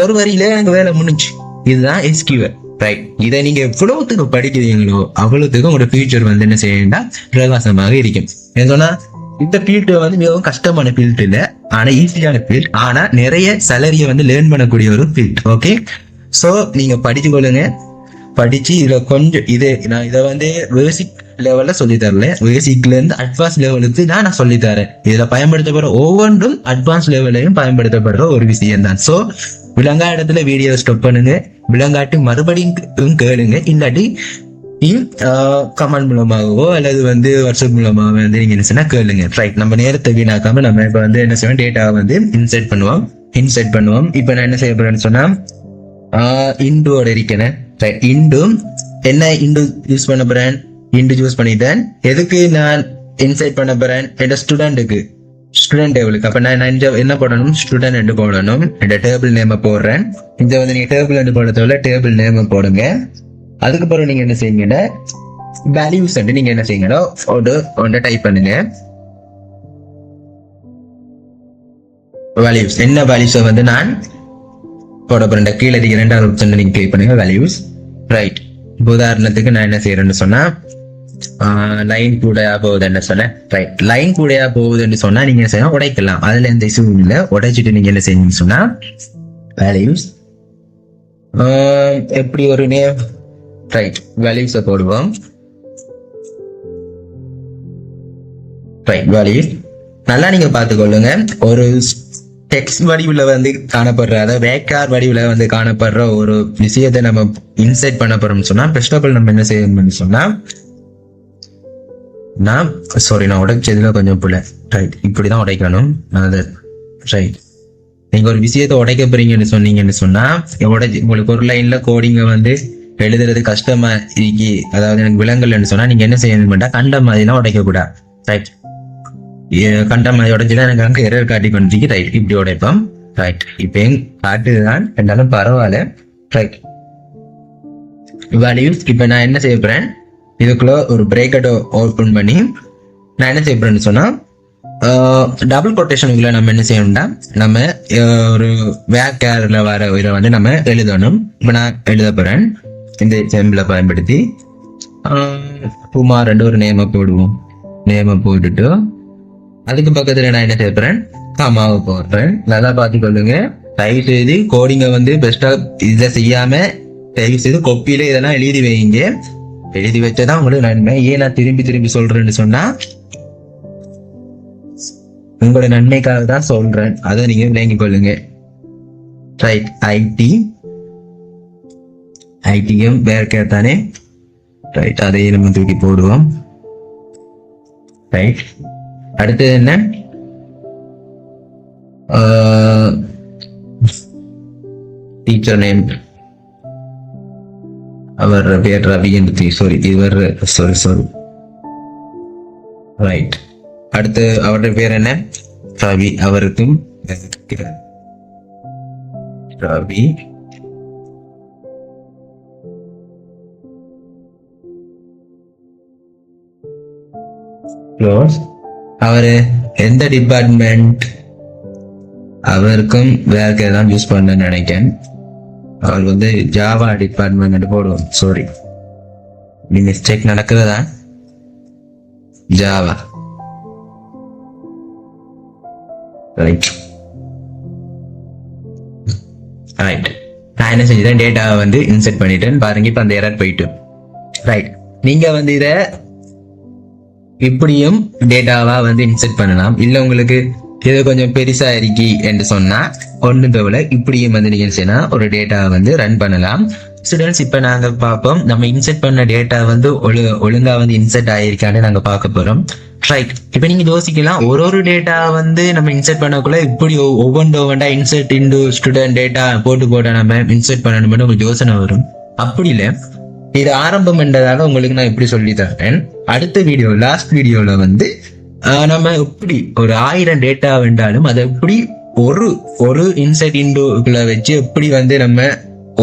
ஒரு வரியில எனக்கு வேலை முடிஞ்சு. இதுதான் எஸ்கியூஎல். ரைட், இதை நீங்க எவ்வளவுத்துக்கு படிக்கிறீங்களோ அவ்வளவுத்துக்கு உங்களோட ஃபியூச்சர் வந்து என்ன செய்யணும்னா பிரகாசமாக இருக்கும். சொன்னா இந்த ஃபீல்டு வந்து மிகவும் கஷ்டமான ஃபீல்டு இல்ல, ஆனா ஈஸியான ஃபீல்ட், ஆனா நிறைய சேலரியை வந்து லேர்ன் பண்ணக்கூடிய ஒரு ஃபீல்ட். ஓகே, சோ நீங்க படிச்சு கொள்ளுங்க. படிச்சு இதுல கொஞ்சம் நான் இதை வந்து பேசிக் லெவல்ல சொல்லி தரல, பேசிக்ல இருந்து அட்வான்ஸ் லெவலுக்கு நான் சொல்லி தரேன். இதுல பயன்படுத்தப்படுற ஒவ்வொன்றும் அட்வான்ஸ் லெவலையும் பயன்படுத்தப்படுற ஒரு விஷயம் தான். சோ விளங்கா இடத்துல வீடியோ ஸ்டாப் பண்ணுங்க, விளங்காட்டி மறுபடியும் கேளுங்க, இல்லாட்டி கமெண்ட் மூலமாகவோ அல்லது வந்து வாட்ஸ்அப் மூலமாக வந்து நீங்க என்ன சொன்னா கேளுங்க. ரைட், நம்ம நேரத்தை வீணாக்காம நம்ம இப்ப வந்து என்ன செய்வோம், டேட்டாவை வந்து இன்சர்ட் பண்ணுவோம். இப்ப நான் என்ன செய்ய போறேன்னு சொன்னா இண்டோட இருக்கிறேன். இண்டும் என்ன இண்டு யூஸ் பண்ண போறேன், இண்டு யூஸ் பண்ணிட்டேன். எதுக்கு நான் இன்சைட் பண்ண போறேன், என்னோட ஸ்டூடெண்ட்டுக்கு ஸ்டூடெண்ட் டேபிளுக்கு அப்ப நான் என்ன போடணும், ஸ்டூடெண்ட் போடணும். இந்த டேபிள் நேம் போடுறேன். இந்த வந்து நீங்க டேபிள் போடுறதுல டேபிள் நேம் போடுங்க. அதுக்கப்புறம் நீங்க என்ன செய்யுங்க, வேல்யூஸ் நீங்க என்ன செய்யுங்க, ஒன்று டைப் பண்ணுங்க. வேல்யூஸ் என்ன வேல்யூஸை வந்து நான் போட போறேன். கீழே இருக்க 2வது ஆப்ஷன் நீங்க கிளிக் பண்ணுங்க, வேல்யூஸ். ரைட். உதாரணத்துக்கு நான் என்ன செய்யறேன்னு சொன்னா லைன் கூடையா போகுதுன்னு சொன்னேன். ரைட். லைன் கூடையா போகுதுன்னு சொன்னா நீங்க என்ன செய்யணும், உடைக்கலாம். அதுல எந்த இஷ்யூவும் இல்லை. உடைச்சிட்டு நீங்க என்ன செய்யணும்னு சொன்னா வேல்யூஸ் எப்படி ஒரு நேம். ரைட். வேல்யூஸை போடுவோம். ரைட். வேல்யூஸ் நல்லா நீங்க பார்த்துக்கொள்ளுங்க. ஒரு டெக்ஸ்ட் வடிவில் வந்து காணப்படுற, அதாவது வேக்கார் வடிவில் வந்து காணப்படுற ஒரு விஷயத்தை நம்ம இன்சைட் பண்ண போறோம்னு சொன்னா ஃபர்ஸ்ட் ஆஃப் ஆல் நம்ம என்ன செய்யணும்னு சொன்னா நான் உடைச்சதுல கொஞ்சம் புள்ள. ரைட். இப்படிதான் உடைக்கணும். ரைட். நீங்க ஒரு விஷயத்தை உடைக்க போறீங்கன்னு சொன்னீங்கன்னு சொன்னா உங்களுக்கு ஒரு லைன்ல கோடிங்க வந்து எழுதுறது கஷ்டமா இருக்கு, அதாவது எனக்கு விலங்கல்னு சொன்னா நீங்க என்ன செய்யணும்னா கண்ட மாதிரிலாம் உடைக்க கூடாது. ரைட். கண்ட மாதிரி உடைச்சுதான் எனக்கு அங்கே எரர் காட்டி கொண்டு. ரைட். இப்படி உடைப்போம். ரைட். இப்ப காட்டுதான் இருந்தாலும் பரவாயில்ல. ரைட். வேல்யூஸ். இப்ப நான் என்ன செய்ய போறேன், இதுக்குள்ள ஒரு பிரேக்கெட்டை ஓப்பன் பண்ணி நான் என்ன செய்ய போறேன்னு சொன்னா டபுள் கொட்டேஷனுக்குள்ள நம்ம என்ன செய்யணும்னா நம்ம ஒரு வேக்கேர்ல வர இதை வந்து நம்ம எழுதணும். இப்ப நான் எழுத போறேன் இந்த எக்ஸாம்பிளை பயன்படுத்தி. குமார் ஒரு நேம போடுவோம். நேம போட்டுட்டு அதுக்கு பக்கத்துல நான் என்ன செய்ய போறேன், காமாவை போடுறேன். நல்லா பார்த்துக்கொள்ளுங்க. தயவு செய்து கோடிங்க வந்து பெஸ்டா இதை செய்யாம தயவு செய்து கொப்பியில இதெல்லாம் எழுதி வைங்க. எழுதி வச்சதான் உங்களுக்கு நன்மை. ஏன் நான் திரும்பி சொல்றேன்னு சொன்னா உங்களோட நன்மைக்காக தான் சொல்றேன். அதை நீங்க விளங்கிக் கொள்ளுங்க. ரைட். ஐடிஎம் வேற தானே. ரைட். அதையே நம்ம தூக்கி போடுவோம். ரைட். அடுத்தது என்ன, டீச்சர் நேம். அவர் பேர் ரவி என்று சாரி. ரைட். அடுத்து அவருடைய பேர் என்ன, ரவி. அவருக்கும் ரவி. அவரு எந்த டிபார்ட்மெண்ட், அவருக்கும் வேற தான் யூஸ் பண்ண நினைக்கிறேன். அவர் வந்து ஜாவா டிபார்ட்மெண்ட் போடுவோம். சாரி, மிஸ்டேக் நடக்கிறதா. ஜாவா. ரைட். ரைட். நான் என்ன செஞ்சேன், டேட்டாவை வந்து இன்செர்ட் பண்ணிட்டேன். பாருங்க இப்ப அந்த எரர் போயிட்டு. ரைட். நீங்க வந்து இத இப்படியும் டேட்டாவா வந்து இன்செர்ட் பண்ணலாம். இல்ல உங்களுக்கு இது கொஞ்சம் பெருசா இருக்கு என்று சொன்னா ஒண்ணு தவிர இப்படியும் வந்து நீங்க செய்யலாம், ஒரு டேட்டாவை வந்து ரன் பண்ணலாம். ஸ்டூடெண்ட்ஸ், இப்ப நாங்க பார்ப்போம் நம்ம இன்செர்ட் பண்ண டேட்டா வந்து ஒழுங்கா வந்து இன்செர்ட் ஆயிருக்கான்னு நாங்க பார்க்க போறோம். ரைட். இப்ப நீங்க யோசிக்கலாம், ஒரு டேட்டா வந்து நம்ம இன்செர்ட் பண்ணக்குள்ள இப்படி ஒவ்வொன்றா இன்செர்ட் இன்டு ஸ்டூடெண்ட் டேட்டா போட்டு நம்ம இன்செர்ட் பண்ணணும்னு உங்களுக்கு யோசனை வரும். அப்படி இல்லை, இது ஆரம்பம் என்றதால உங்களுக்கு நான் எப்படி சொல்லி தரேன். அடுத்த வீடியோ, லாஸ்ட் வீடியோல வந்து நம்ம எப்படி ஒரு 1000 டேட்டா வேண்டாலும் அதை எப்படி ஒரு இன்செர்ட் இன்டுக்குள்ள வச்சு எப்படி வந்து நம்ம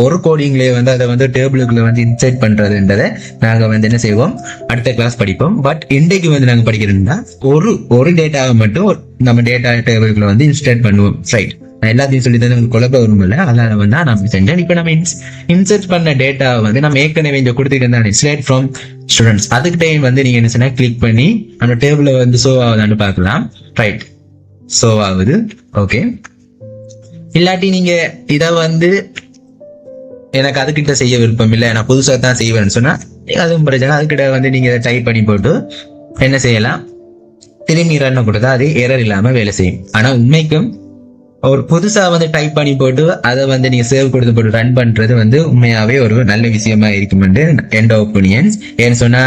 ஒரு கோடிங்லயே வந்து அதை வந்து டேபிளுக்குள்ள வந்து இன்செர்ட் பண்றதுன்றதை நாங்க வந்து என்ன செய்வோம், அடுத்த கிளாஸ் படிப்போம். பட் இன்றைக்கு வந்து நாங்க படிக்கிறோம்னா ஒரு டேட்டாவை மட்டும் நம்ம டேட்டா டேபிளுக்குள்ள வந்து இன்செர்ட் பண்ணுவோம். ரைட். நான் எல்லாத்தையும் சொல்லி தான் உங்களுக்கு குழப்ப விரும்பல, அதனால வந்து நான் செஞ்சேன். இப்ப நம்ம இன்செர்ட் பண்ண டேட்டா வந்து நம்ம ஏற்கனவே இங்க கொடுத்துட்டு இருந்தாங்க, ஸ்லைட் ஃப்ரம் ஸ்டூடெண்ட்ஸ். அதுக்கு டைம் வந்து நீங்க என்ன சொன்னா கிளிக் பண்ணி அந்த டேபிள வந்து ஷோ ஆகுதான்னு பார்க்கலாம். ரைட். ஷோ ஆகுது. ஓகே. இல்லாட்டி நீங்க இதை வந்து எனக்கு அதுக்கிட்ட செய்ய விருப்பம் இல்லை, நான் புதுசா தான் செய்வேன்னு சொன்னா அதுவும் பிரச்சனை. அதுக்கிட்ட வந்து நீங்க இதை டைப் பண்ணி போட்டு என்ன செய்யலாம், திரும்பி ரன் கொடுத்தா அது எரர் இல்லாம வேலை செய்யும். ஆனா உண்மைக்கும் ஒரு புதுசா வந்து டைப் பண்ணி போட்டு அதை வந்து நீங்க சேவ் கொடுத்து போட்டு ரன் பண்றது வந்து உண்மையாவே ஒரு நல்ல விஷயமா இருக்கும் என்று எண்ட் ஒப்பீனியன்ஸ். ஏன்னு சொன்னா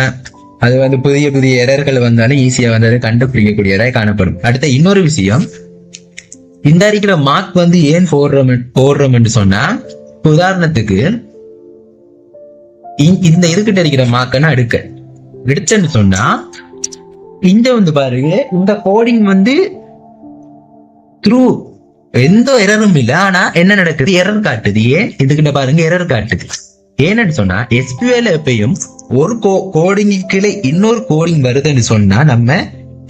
அது வந்து புதிய எரர்கள் வந்தாலும் ஈஸியா வந்து அதை கண்டுபிடிக்கக்கூடியதாக காணப்படும். அடுத்த இன்னொரு விஷயம், இந்த இருக்கிற மார்க் வந்து ஏன் போடுறோம் என்று சொன்னா, உதாரணத்துக்கு இந்த இதுகிட்ட இருக்கிற மார்க்கை எடுச்சேன்னு சொன்னா இங்க வந்து பாருங்க, இந்த கோடிங் வந்து த்ரூ எந்த எரரும் இல்ல. ஆனா என்ன நடக்குது, எரர் காட்டுது. ஏன் இதுகிட்ட பாருங்க, எரர் காட்டுது. ஏன்னு சொன்னா SQL எப்பயும் ஒரு கோடிங்குல இன்னொரு கோடிங் வருதுன்னு சொன்னா நம்ம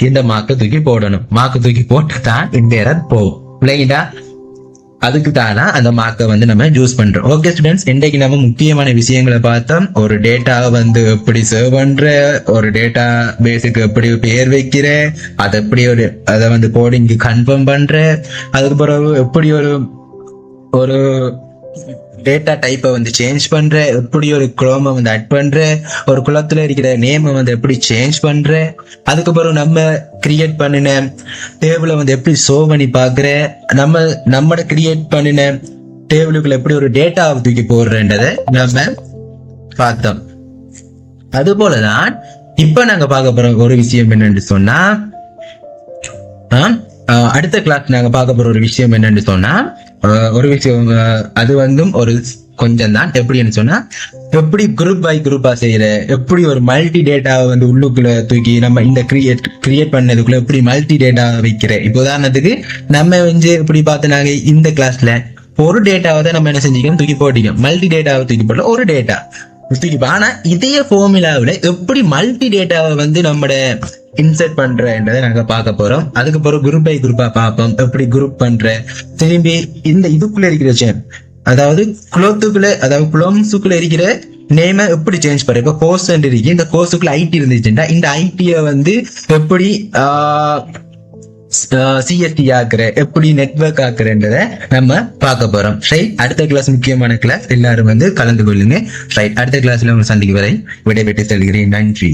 இந்த மார்க்க தூக்கி போடணும். மார்க்க தூக்கி போட்டுதான் இந்த எரர் போகும். இல்லைங்களா? அதுக்கு தானா அந்த மார்க்கை வந்து நம்ம யூஸ் பண்றோம். ஓகே ஸ்டூடெண்ட்ஸ், இன்றைக்கு நம்ம முக்கியமான விஷயங்களை பார்த்தோம். ஒரு டேட்டாவை வந்து எப்படி சர்வ் பண்ற, ஒரு டேட்டா பேஸுக்கு எப்படி பேர் வைக்கிற, அதை எப்படி அதை வந்து கோடிங்கு கன்ஃபார்ம் பண்ற, அதுக்கு பிறகு எப்படி ஒரு டேட்டா டைப்பை வந்து சேஞ்ச் பண்ற, எப்படி ஒரு குளோமை வந்து அட் பண்ற, ஒரு குளத்துல இருக்கிற நேமை வந்து எப்படி சேஞ்ச் பண்ற, அதுக்கப்புறம் நம்ம கிரியேட் பண்ணின டேபிளை வந்து எப்படி சோவ் பண்ணி பாக்குற, நம்மட கிரியேட் பண்ணின டேபிளுக்குள்ள எப்படி ஒரு டேட்டாவை தூக்கி போடுறன்றதை நம்ம பார்த்தோம். அது போலதான் இப்ப நாங்க பார்க்க போற ஒரு விஷயம் என்னன்னு சொன்னா, அடுத்த கிளாஸ் நாங்க பார்க்க போற ஒரு விஷயம் என்னன்னு சொன்னா, ஒரு விஷயம் அது வந்து ஒரு கொஞ்சம் தான். எப்படின்னு சொன்னா, எப்படி குரூப் பை குரூப்பா செய்யற, எப்படி ஒரு மல்டி டேட்டாவை வந்து உள்ளுக்குள்ள தூக்கி நம்ம இந்த கிரியேட் பண்ணதுக்குள்ள எப்படி மல்டி டேட்டா வைக்கிற. இப்போ உதாரணத்துக்கு நம்ம வந்து எப்படி பார்த்தோம்னாங்க, இந்த கிளாஸ்ல ஒரு டேட்டாவை தான் நம்ம என்ன செஞ்சுக்கணும், தூக்கி போட்டிக்கோம். மல்டி டேட்டாவை தூக்கி போடல, ஒரு டேட்டா தூக்கி. ஆனா இதே ஃபார்முலாவில எப்படி மல்டி டேட்டாவை வந்து நம்மட இன்சர்ட் பண்றன்றதை நாங்க பார்க்க போறோம். அதுக்கு பிறகு குரூப் பை குரூப்பா பார்ப்போம், எப்படி குரூப் பண்ற. திரும்பி இந்த இதுக்குள்ள இருக்கிற அதாவது குளோம்ஸுக்குள்ள இருக்கிற நேம எப்படி சேஞ்ச் பண்ற. இப்போ கோர்ஸ் இருக்கு, இந்த கோர்ஸுக்குள்ள ஐடி இருந்துச்சுன்னா இந்த ஐடியை வந்து எப்படி CST ஆக்குற, எப்படி நெட்வொர்க் ஆக்குறன்றதை நம்ம பார்க்க போறோம். ரைட், அடுத்த கிளாஸ் முக்கியமான கிளாஸ், எல்லாரும் வந்து கலந்து கொள்ளுங்க. ரைட், அடுத்த கிளாஸ்ல உங்களை சந்திக்கும் வரை விடைபெற்று செல்கிறேன். நன்றி.